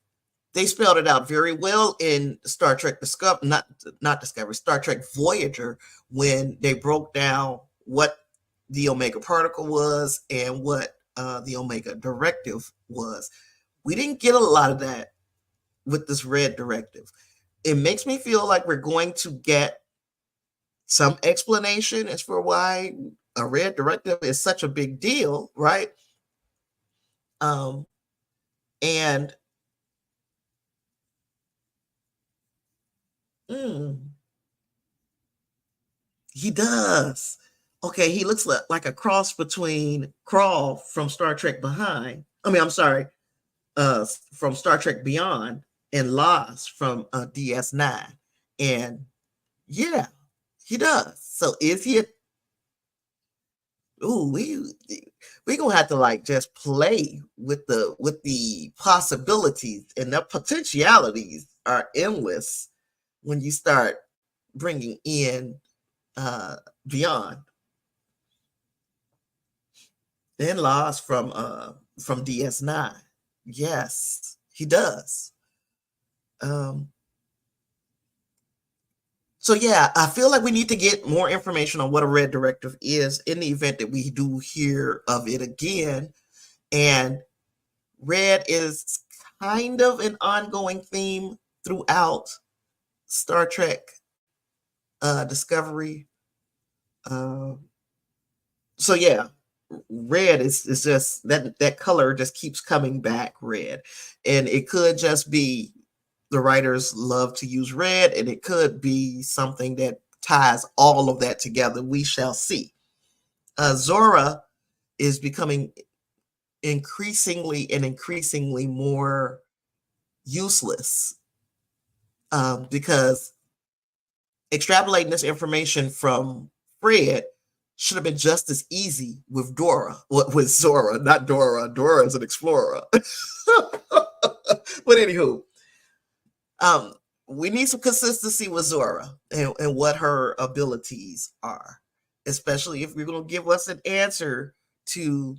they spelled it out very well in Star Trek Discovery, not Discovery, Star Trek Voyager, when they broke down what the Omega particle was and what the Omega directive was. We didn't get a lot of that with this red directive. it makes me feel like we're going to get some explanation as for why a red directive is such a big deal, right? And he does. Okay, he looks like a cross between Crawl from Star Trek Behind. I mean, I'm sorry, from Star Trek Beyond and Loz from DS9. And yeah, he does. So is he? Ooh, we gonna have to like just play with the possibilities, and the potentialities are endless when you start bringing in Beyond and Loz from DS9. Yes, he does. Um, So yeah, I feel like we need to get more information on what a red directive is in the event that we do hear of it again. And red is kind of an ongoing theme throughout Star Trek Discovery. Uh, so yeah, red is just that color just keeps coming back, red. And it could just be the writers love to use red, and it could be something that ties all of that together. We shall see. Zora is becoming increasingly more useless, because extrapolating this information from Fred should have been just as easy with Zora, not Dora. Dora is an explorer. But anywho, um, we need some consistency with Zora and what her abilities are, especially if you're going to give us an answer to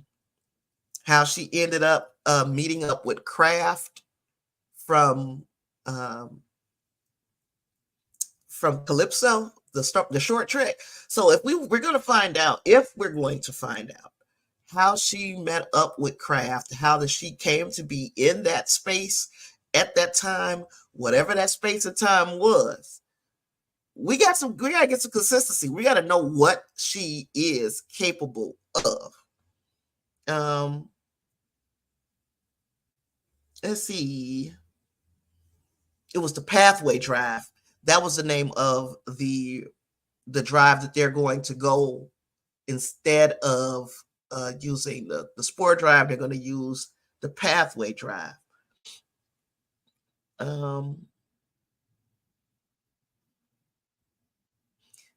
how she ended up meeting up with Kraft from um, Calypso, the short trek. So if we're going to find out, how she met up with Kraft, how she came to be in that space at that time, whatever that space and time was, we gotta get some consistency. We gotta know what she is capable of. Um, let's see. It was the pathway drive. That was the name of the drive that they're going to go instead of using the spore drive. They're going to use the pathway drive. Um,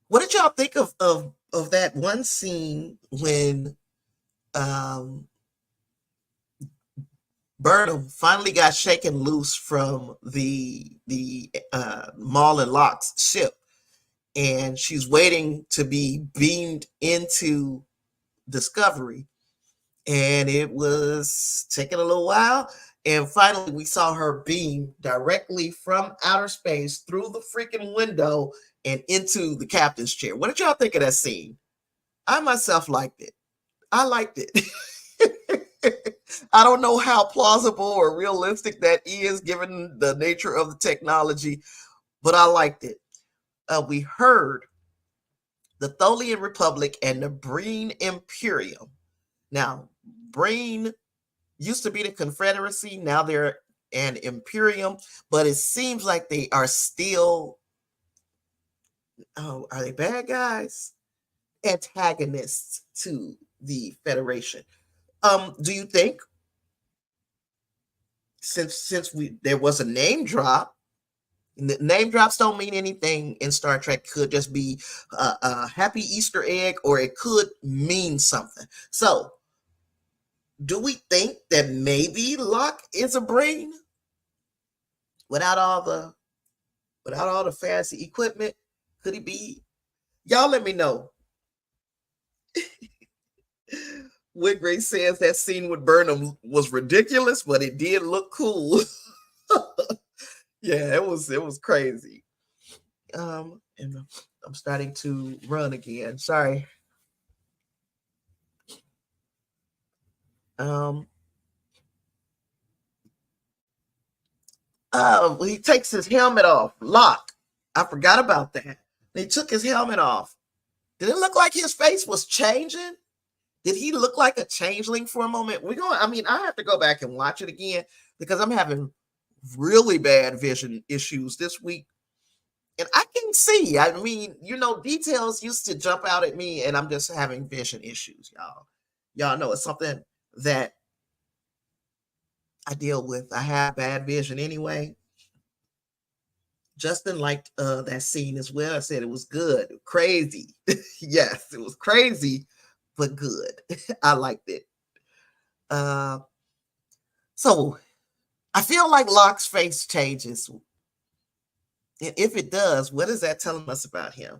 what did y'all think of that one scene when um, Burnham finally got shaken loose from the Maul and Locke's ship, and she's waiting to be beamed into Discovery, and it was taking a little while, and finally we saw her beam directly from outer space through the freaking window and into the captain's chair. What did y'all think of that scene? I myself liked it. I liked it. I don't know how plausible or realistic that is given the nature of the technology, but I liked it. We heard the Tholian Republic and the Breen Imperium. Now, Breen used to be the Confederacy, now they're an Imperium, but it seems like they are still, are they bad guys? Antagonists to the Federation. Do you think, since there was a name drop, name drops don't mean anything in Star Trek, could just be a happy Easter egg, or it could mean something. So, do we think that maybe Locke is a brain without all the fancy equipment? Could he be? Y'all let me know. Whitgray says that scene with Burnham was ridiculous, but it did look cool. Yeah, it was crazy. And I'm starting to run again. Sorry. Um, He takes his helmet off. Locke. I forgot about that. He took his helmet off. Did it look like his face was changing? Did he look like a changeling for a moment? I have to go back and watch it again because I'm having really bad vision issues this week. And I can see, details used to jump out at me, and I'm just having vision issues, y'all. Y'all know it's something that I deal with. I have bad vision anyway. Justin liked that scene as well. I said it was good. Crazy. Yes, it was crazy, but good. I liked it. So I feel like Locke's face changes. And if it does, what is that telling us about him?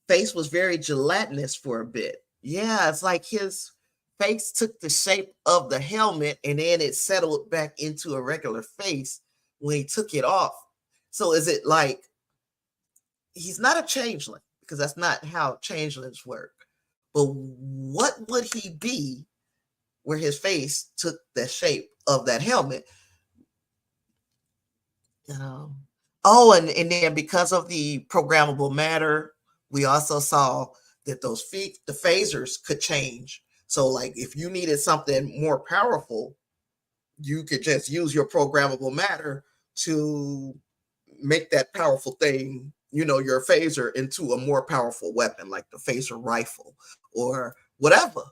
Face was very gelatinous for a bit. Yeah, it's like his face took the shape of the helmet and then it settled back into a regular face when he took it off. So is it like he's not a changeling, because that's not how changelings work. But what would he be where his face took the shape of that helmet? And then because of the programmable matter, we also saw that the phasers could change. So like if you needed something more powerful, you could just use your programmable matter to make that powerful thing, your phaser, into a more powerful weapon, like the phaser rifle or whatever.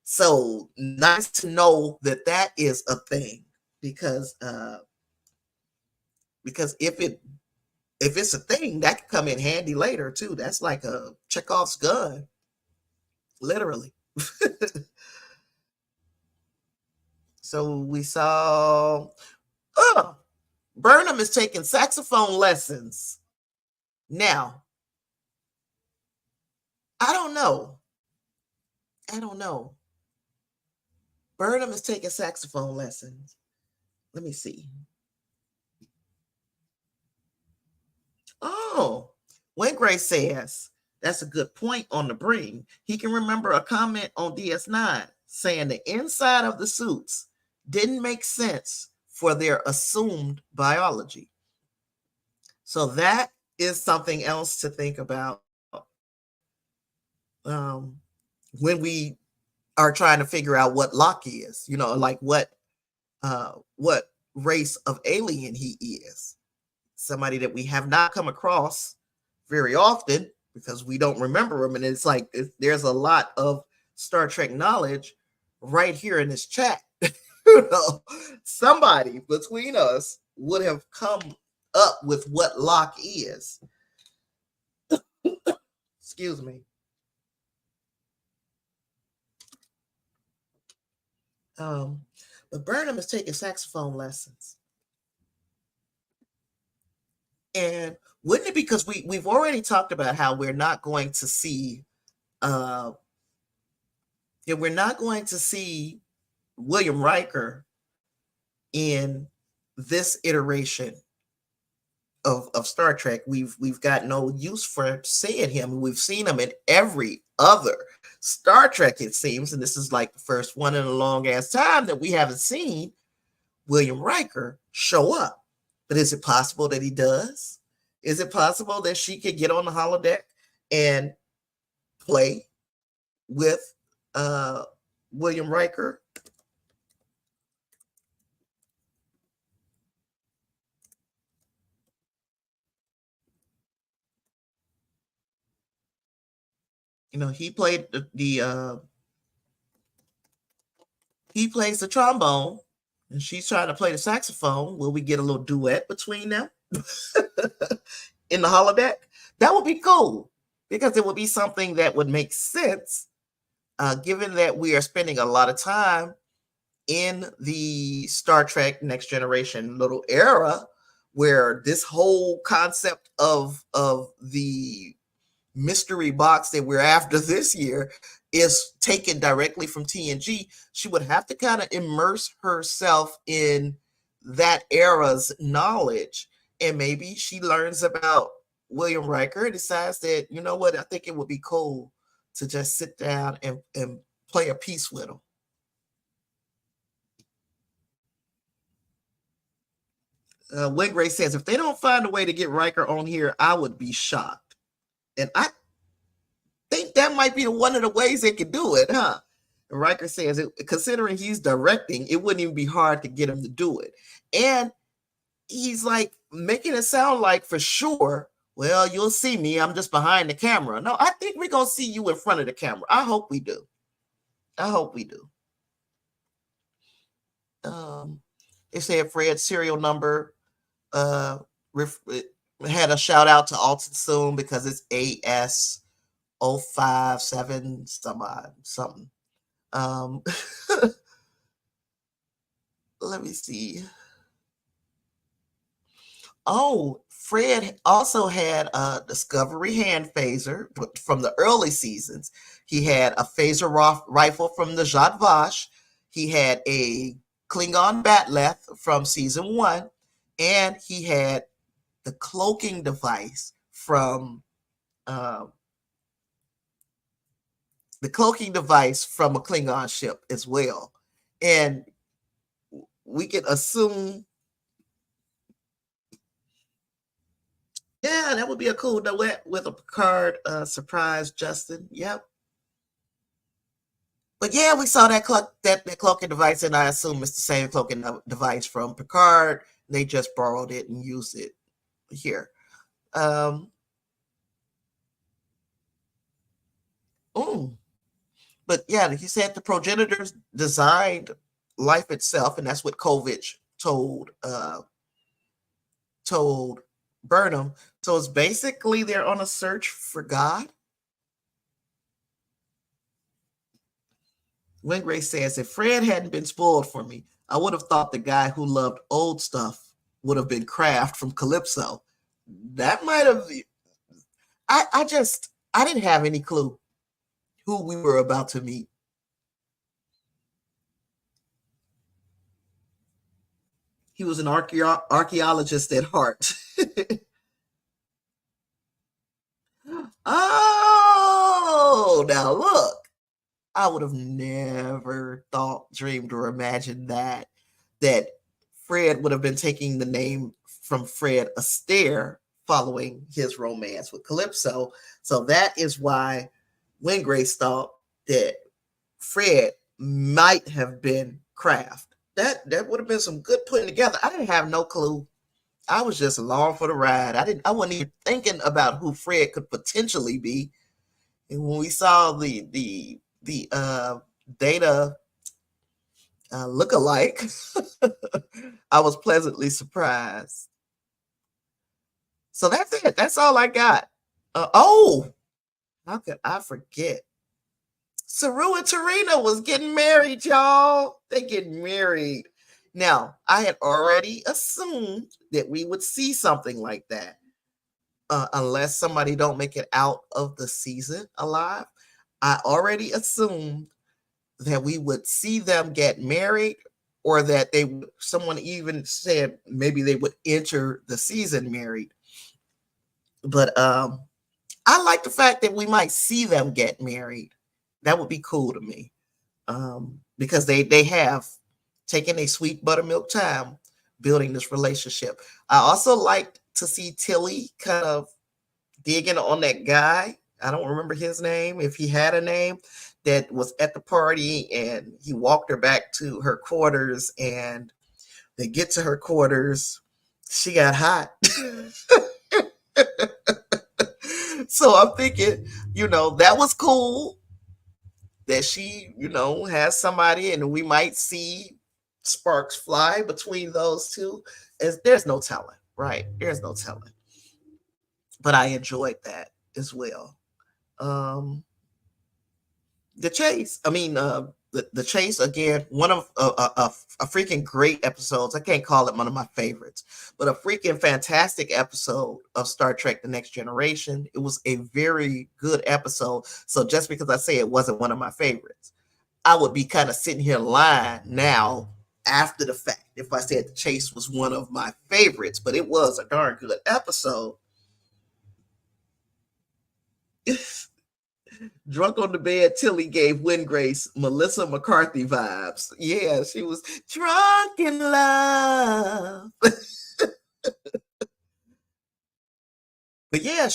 So nice to know that that is a thing, because if it's a thing, that could come in handy later too. That's like a Chekhov's gun, literally. So we saw Burnham is taking saxophone lessons. Now, I don't know. Burnham is taking saxophone lessons. Let me see. Oh, Wingray says that's a good point on the bring. He can remember a comment on DS9 saying the inside of the suits didn't make sense for their assumed biology. So that is something else to think about when we are trying to figure out what Locke is, like what race of alien he is. Somebody that we have not come across very often because we don't remember him. And it's like there's a lot of Star Trek knowledge right here in this chat. Somebody between us would have come up with what Locke is. Excuse me. But Burnham is taking saxophone lessons. And wouldn't it, because we've already talked about how we're not going to see William Riker in this iteration of Star Trek. We've got no use for seeing him. We've seen him in every other Star Trek, it seems, and this is like the first one in a long ass time that we haven't seen William Riker show up. But is it possible that he does? Is it possible that she could get on the holodeck and play with William Riker? He played he plays the trombone and she's trying to play the saxophone. Will we get a little duet between them in the holodeck? That would be cool, because it would be something that would make sense, given that we are spending a lot of time in the Star Trek Next Generation little era, where this whole concept of the mystery box that we're after this year is taken directly from TNG. She would have to kind of immerse herself in that era's knowledge, and maybe she learns about William Riker and decides that, you know what, I think it would be cool to just sit down and play a piece with him. Wingray says, if they don't find a way to get Riker on here, I would be shocked. And I think that might be one of the ways they could do it, huh? And Riker says, considering he's directing, it wouldn't even be hard to get him to do it. And he's like making it sound like for sure, well, you'll see me. I'm just behind the camera. No, I think we're going to see you in front of the camera. I hope we do. I hope we do. They said Fred's serial number had a shout out to Alton Soon because it's AS057 something. Let me see. Oh, Fred also had a Discovery hand phaser from the early seasons. He had a phaser rifle from the Zhat Vash. He had a Klingon batleth from season 1, and he had the cloaking device from a Klingon ship as well. And we can assume, yeah, that would be a cool duet with a Picard surprise, Justin. Yep. But yeah, we saw that cloaking device, and I assume it's the same cloaking device from Picard. They just borrowed it and used it here. But yeah, he said the progenitors designed life itself, and that's what Kovich told Burnham. So it's basically they're on a search for God. Wingray says, if Fred hadn't been spoiled for me, I would have thought the guy who loved old stuff would have been Kraft from Calypso. That might have. I didn't have any clue who we were about to meet. He was an archaeologist at heart. Oh, now look. I would have never dreamed or imagined that Fred would have been taking the name from Fred Astaire following his romance with Calypso. So that is why Wingray thought that Fred might have been Kraft. That would have been some good putting together. I didn't have no clue. I was just along for the ride. I wasn't even thinking about who Fred could potentially be. And when we saw the Data look-alike, I was pleasantly surprised. So that's it. That's all I got. How could I forget? Saru and Tarina was getting married, y'all. They getting married. Now, I had already assumed that we would see something like that, unless somebody don't make it out of the season alive. I already assumed that we would see them get married, or that someone even said maybe they would enter the season married. But I like the fact that we might see them get married. That would be cool to me, because they have taken a sweet buttermilk time building this relationship. I also liked to see Tilly kind of digging on that guy. I don't remember his name, if he had a name, that was at the party, and he walked her back to her quarters, and they get to her quarters. She got hot. So I'm thinking, that was cool that she, has somebody, and we might see sparks fly between those two. There's no telling, right? There's no telling. But I enjoyed that as well. The chase, the chase, again, one of a freaking great episodes. I can't call it one of my favorites, but a freaking fantastic episode of Star Trek The Next Generation. It was a very good episode. So just because I say it wasn't one of my favorites, I would be kind of sitting here lying now after the fact if I said the chase was one of my favorites, but it was a darn good episode. Drunk on the bed, Tilly gave Wingrace Melissa McCarthy vibes. Yeah, she was drunk in love. But yeah,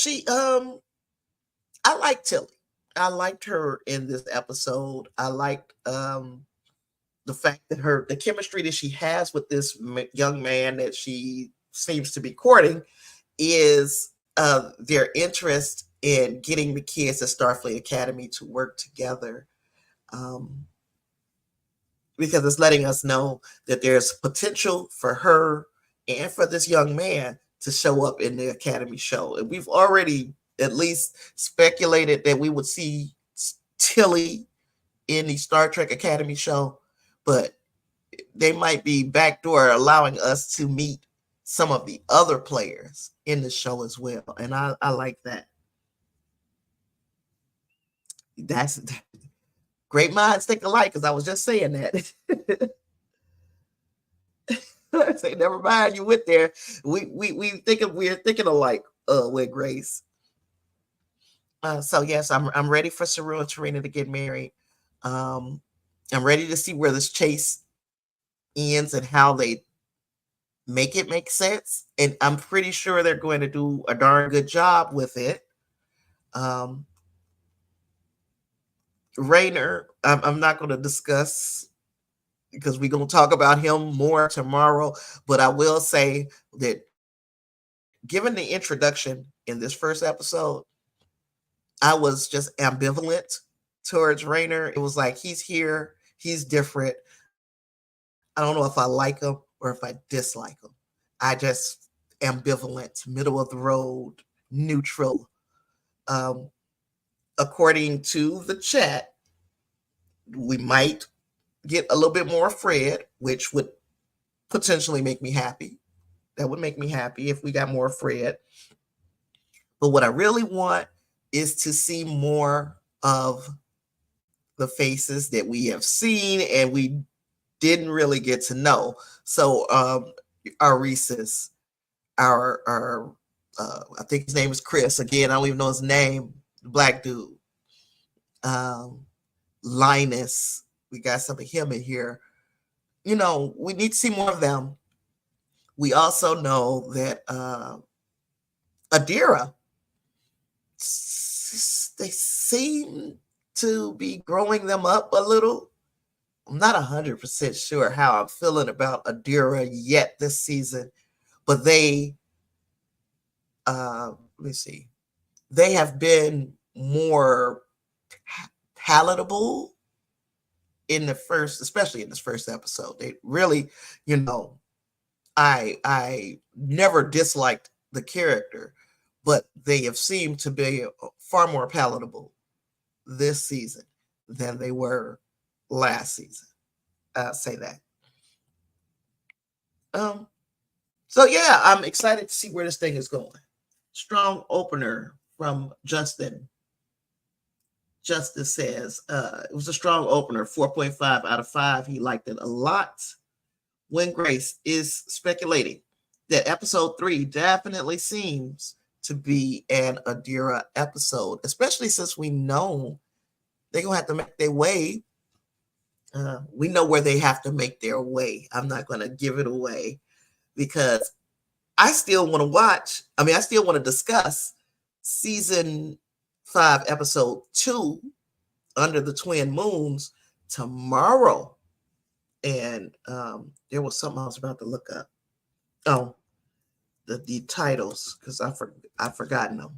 I liked Tilly. I liked her in this episode. I liked the fact that the chemistry that she has with this young man that she seems to be courting is their interest in getting the kids at Starfleet Academy to work together. Um, because it's letting us know that there's potential for her and for this young man to show up in the Academy show. And we've already at least speculated that we would see Tilly in the Star Trek Academy show, but they might be backdoor allowing us to meet some of the other players in the show as well. And I like that. That's great minds think alike, because I was just saying that. I say, never mind, you went there. We're thinking alike with Grace. So yes, I'm ready for Saru and Tarina to get married. I'm ready to see where this chase ends and how they make it make sense. And I'm pretty sure they're going to do a darn good job with it. Rayner, I'm not going to discuss because we're going to talk about him more tomorrow. But I will say that given the introduction in this first episode, I was just ambivalent towards Rayner. It was like, he's here, he's different. I don't know if I like him or if I dislike him. I just ambivalent, middle of the road, neutral. According to the chat, we might get a little bit more Fred, which would potentially make me happy. That would make me happy if we got more Fred. But what I really want is to see more of the faces that we have seen and we didn't really get to know. So our Reese's, our I think his name is Chris. Again, I don't even know his name. The black dude. Linus. We got some of him in here. You know, we need to see more of them. We also know that Adira, they seem to be growing them up a little. I'm not 100% sure how I'm feeling about Adira yet this season, but they, let me see, they have been more palatable in the first, especially in this first episode. They really, you know, I never disliked the character, but they have seemed to be far more palatable this season than they were last season. I'll say that. So yeah, I'm excited to see where this thing is going. Strong opener from Justin. Justice says it was a strong opener, 4.5 out of 5. He liked it a lot. When Grace is speculating that episode 3 definitely seems to be an Adira episode, especially since we know they're going to have to make their way. We know where they have to make their way. I'm not going to give it away because I still want to watch. I mean, I still want to discuss season 5, episode 2, Under the Twin Moons, tomorrow. And there was something I was about to look up. Oh, the titles, because I've forgotten them.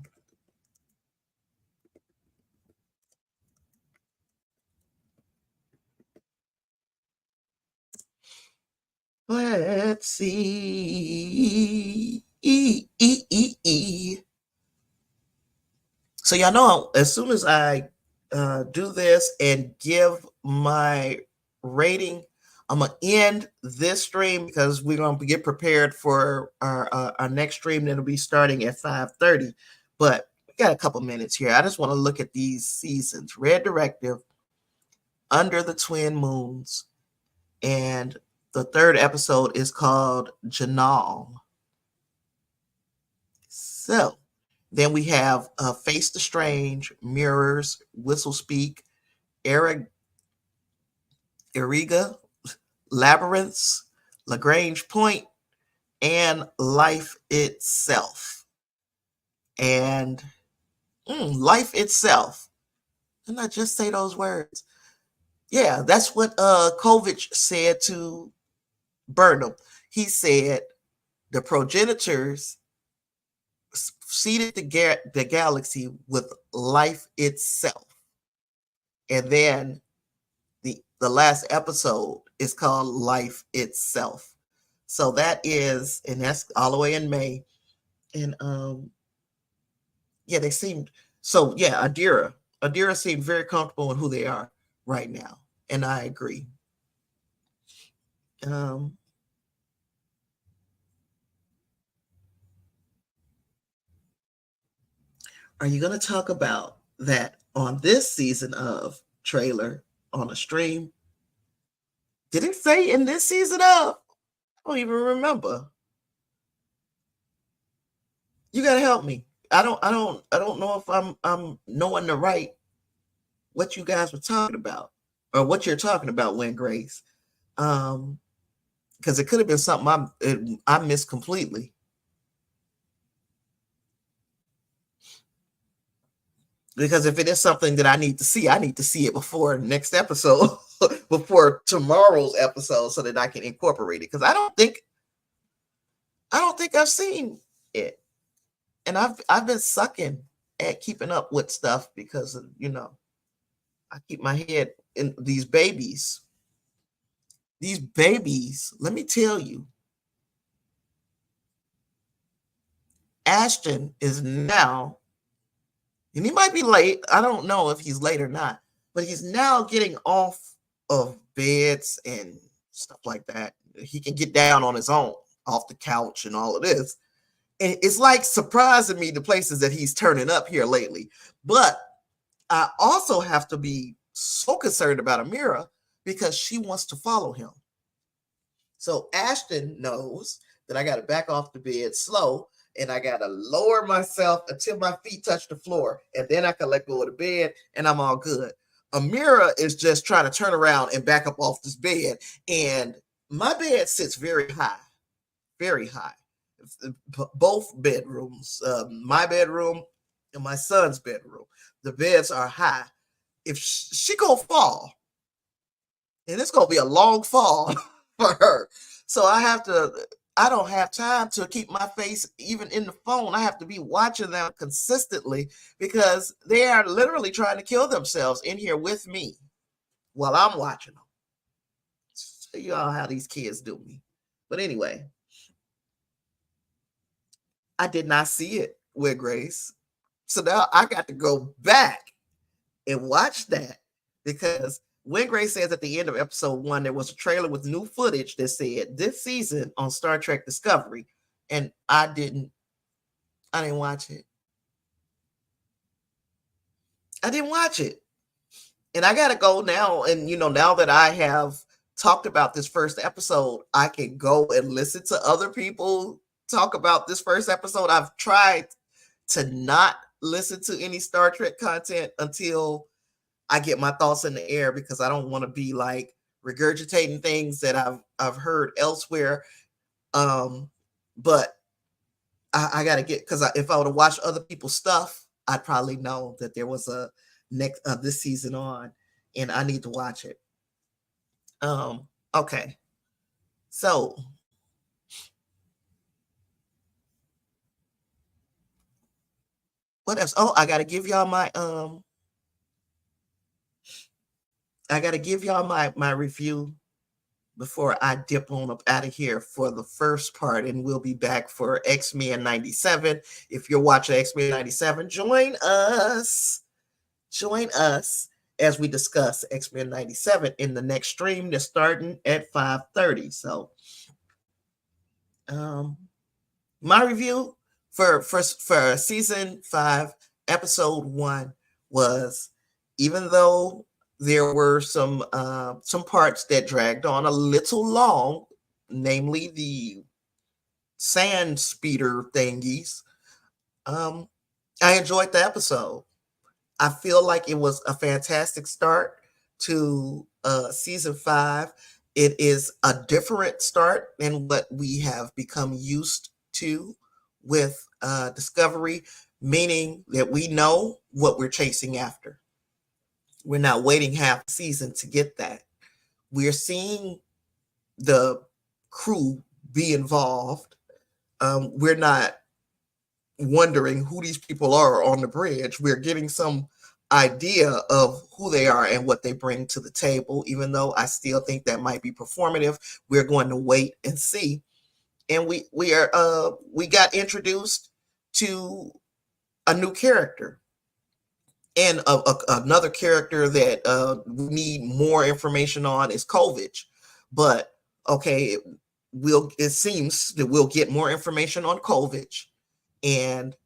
Let's see. So y'all know, as soon as I do this and give my rating, I'm gonna end this stream because we're gonna get prepared for our next stream that'll be starting at 5:30. But we got a couple minutes here. I just want to look at these seasons: Red Directive, Under the Twin Moons, and the third episode is called Janal. So then we have Face the Strange, Mirrors, Whistle Speak, Eriga, Labyrinths, Lagrange Point, and life itself. And life itself. Didn't I just say those words? Yeah, that's what Kovic said to Burnham. He said the progenitors seeded the galaxy with life itself. And then the last episode is called Life Itself. So that is, and that's all the way in May. And yeah, they seemed so yeah, Adira seemed very comfortable in who they are right now. And I agree. Um are you gonna talk about that on this season of trailer on a stream? Did it say in this season of? I don't even remember. You gotta help me. I don't know if I'm knowing the right what you guys were talking about or what you're talking about, Win Grace. Because it could have been something I missed completely. Because if it is something that I need to see it before next episode, before tomorrow's episode, so that I can incorporate it. Because I don't think I've seen it, and I've been sucking at keeping up with stuff because of, I keep my head in these babies. These babies, let me tell you, Ashton is now, and he might be late. I don't know if he's late or not, but he's now getting off of beds and stuff like that. He can get down on his own, off the couch and all of this. And it's like surprising me the places that he's turning up here lately. But I also have to be so concerned about Amira because she wants to follow him. So Ashton knows that I got to back off the bed slow and I got to lower myself until my feet touch the floor. And then I can let go of the bed and I'm all good. Amira is just trying to turn around and back up off this bed. And my bed sits very high, very high. Both bedrooms, my bedroom and my son's bedroom, the beds are high. If she gonna fall, and it's gonna be a long fall for her, so I don't have time to keep my face even in the phone. I have to be watching them consistently because they are literally trying to kill themselves in here with me while I'm watching them. Show you all how these kids do me. But anyway, I did not see it with Grace. So now I got to go back and watch that because when Grace says at the end of episode 1, there was a trailer with new footage that said this season on Star Trek Discovery, and I didn't watch it. I didn't watch it. And I got to go now. And, now that I have talked about this first episode, I can go and listen to other people talk about this first episode. I've tried to not listen to any Star Trek content until I get my thoughts in the air because I don't want to be like regurgitating things that I've heard elsewhere. But I got to get, because if I would have watched other people's stuff, I'd probably know that there was a next this season on, and I need to watch it. Okay. So what else? Oh, I gotta give y'all my my review before I dip on up out of here for the first part, and we'll be back for X-Men 97. If you're watching X-Men 97, join us as we discuss X-Men 97 in the next stream that's starting at 5:30. So my review for season 5, episode 1 was, even though there were some parts that dragged on a little long, namely the sand speeder thingies, I enjoyed the episode. I feel like it was a fantastic start to season 5. It is a different start than what we have become used to with Discovery, meaning that we know what we're chasing after. We're not waiting half a season to get that. We're seeing the crew be involved. We're not wondering who these people are on the bridge. We're getting some idea of who they are and what they bring to the table, even though I still think that might be performative. We're going to wait and see. And we got introduced to a new character and another character that we need more information on is Kovich. But okay, it seems that we'll get more information on Kovich and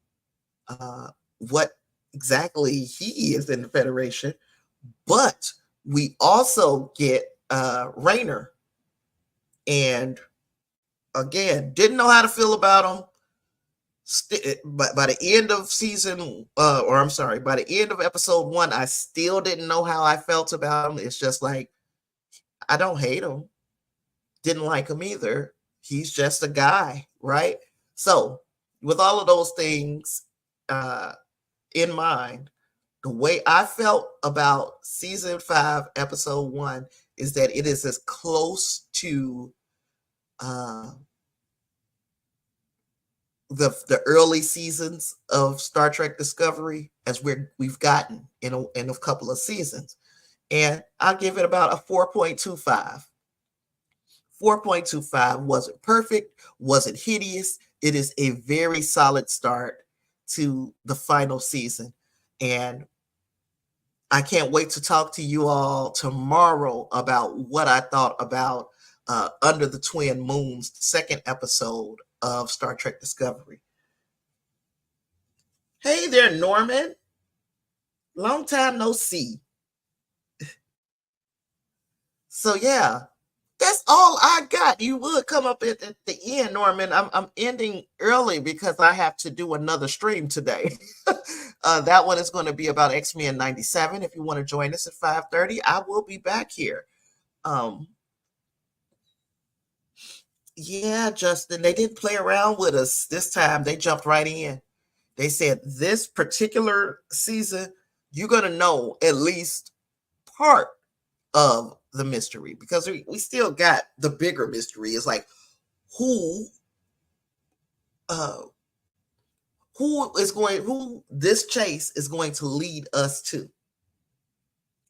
what exactly he is in the Federation. But we also get Raynor, and again, didn't know how to feel about him. But by the end of by the end of episode 1, I still didn't know how I felt about him. It's just like, I don't hate him. Didn't like him either. He's just a guy, right? So, with all of those things in mind, the way I felt about season 5, episode 1 is that it is as close to the early seasons of Star Trek Discovery as we've gotten in a couple of seasons. And I'll give it about a 4.25. 4.25 wasn't perfect, wasn't hideous. It is a very solid start to the final season. And I can't wait to talk to you all tomorrow about what I thought about Under the Twin Moons, the second episode of Star Trek Discovery. Hey there, Norman. Long time no see. So yeah, that's all I got. You would come up at the end, Norman. I'm ending early because I have to do another stream today. That one is going to be about X-Men 97. If you want to join us at 5:30, I will be back here. Yeah, Justin, they didn't play around with us this time. They jumped right in. They said this particular season, you're going to know at least part of the mystery, because we still got the bigger mystery. It's like, who this chase is going to lead us to.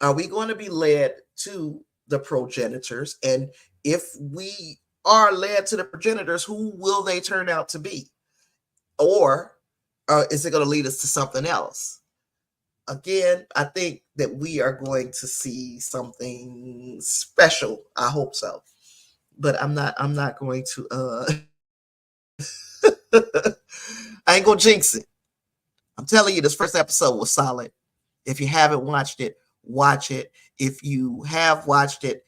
Are we going to be led to the progenitors? And if we are led to the progenitors, who will they turn out to be? Or is it going to lead us to something else? Again, I think that we are going to see something special. I hope so. But I'm not going to I ain't gonna jinx it. I'm telling you, this first episode was solid. If you haven't watched it, watch it. If you have watched it,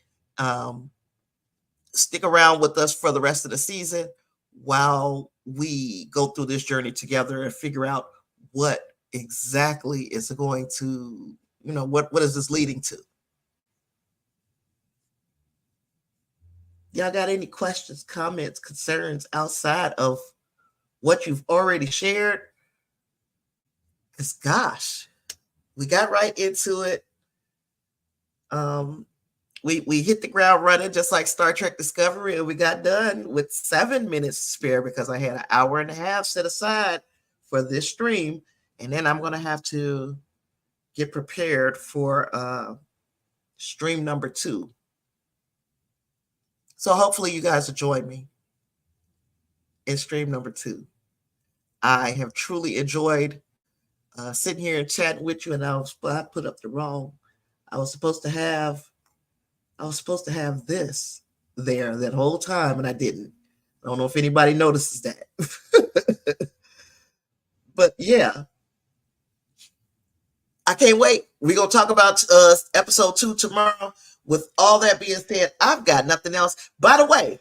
stick around with us for the rest of the season while we go through this journey together and figure out what exactly is going to, what is this leading to? Y'all got any questions, comments, concerns outside of what you've already shared? Because gosh, we got right into it. We hit the ground running just like Star Trek Discovery, and we got done with 7 minutes to spare because I had an hour and a half set aside for this stream, and then I'm going to have to get prepared for stream number 2. So hopefully you guys will join me in stream number 2. I have truly enjoyed sitting here and chatting with you, and I put up the wrong. I was supposed to have this there that whole time, and I didn't. I don't know if anybody notices that. But yeah, I can't wait. We're going to talk about episode 2 tomorrow. With all that being said, I've got nothing else. By the way,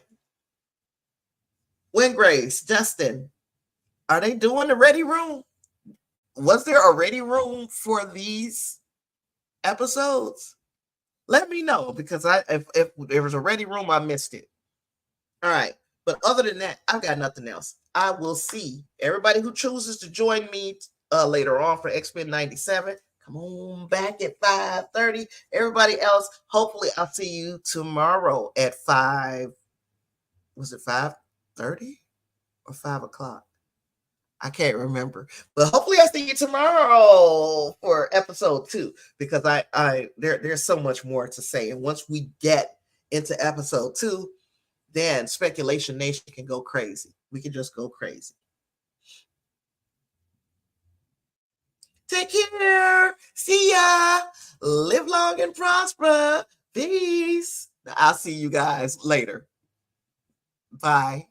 Wingrace, Justin, are they doing the ready room? Was there a ready room for these episodes? Let me know, because if there was a ready room, I missed it. All right. But other than that, I've got nothing else. I will see everybody who chooses to join me later on for X-Men 97. Come on back at 5:30. Everybody else, hopefully I'll see you tomorrow at 5. Was it 5:30 or 5 o'clock? I can't remember, but hopefully I see you tomorrow for episode 2, because there's so much more to say. And once we get into episode 2, then Speculation Nation can go crazy. We can just go crazy. Take care. See ya. Live long and prosper. Peace. I'll see you guys later. Bye.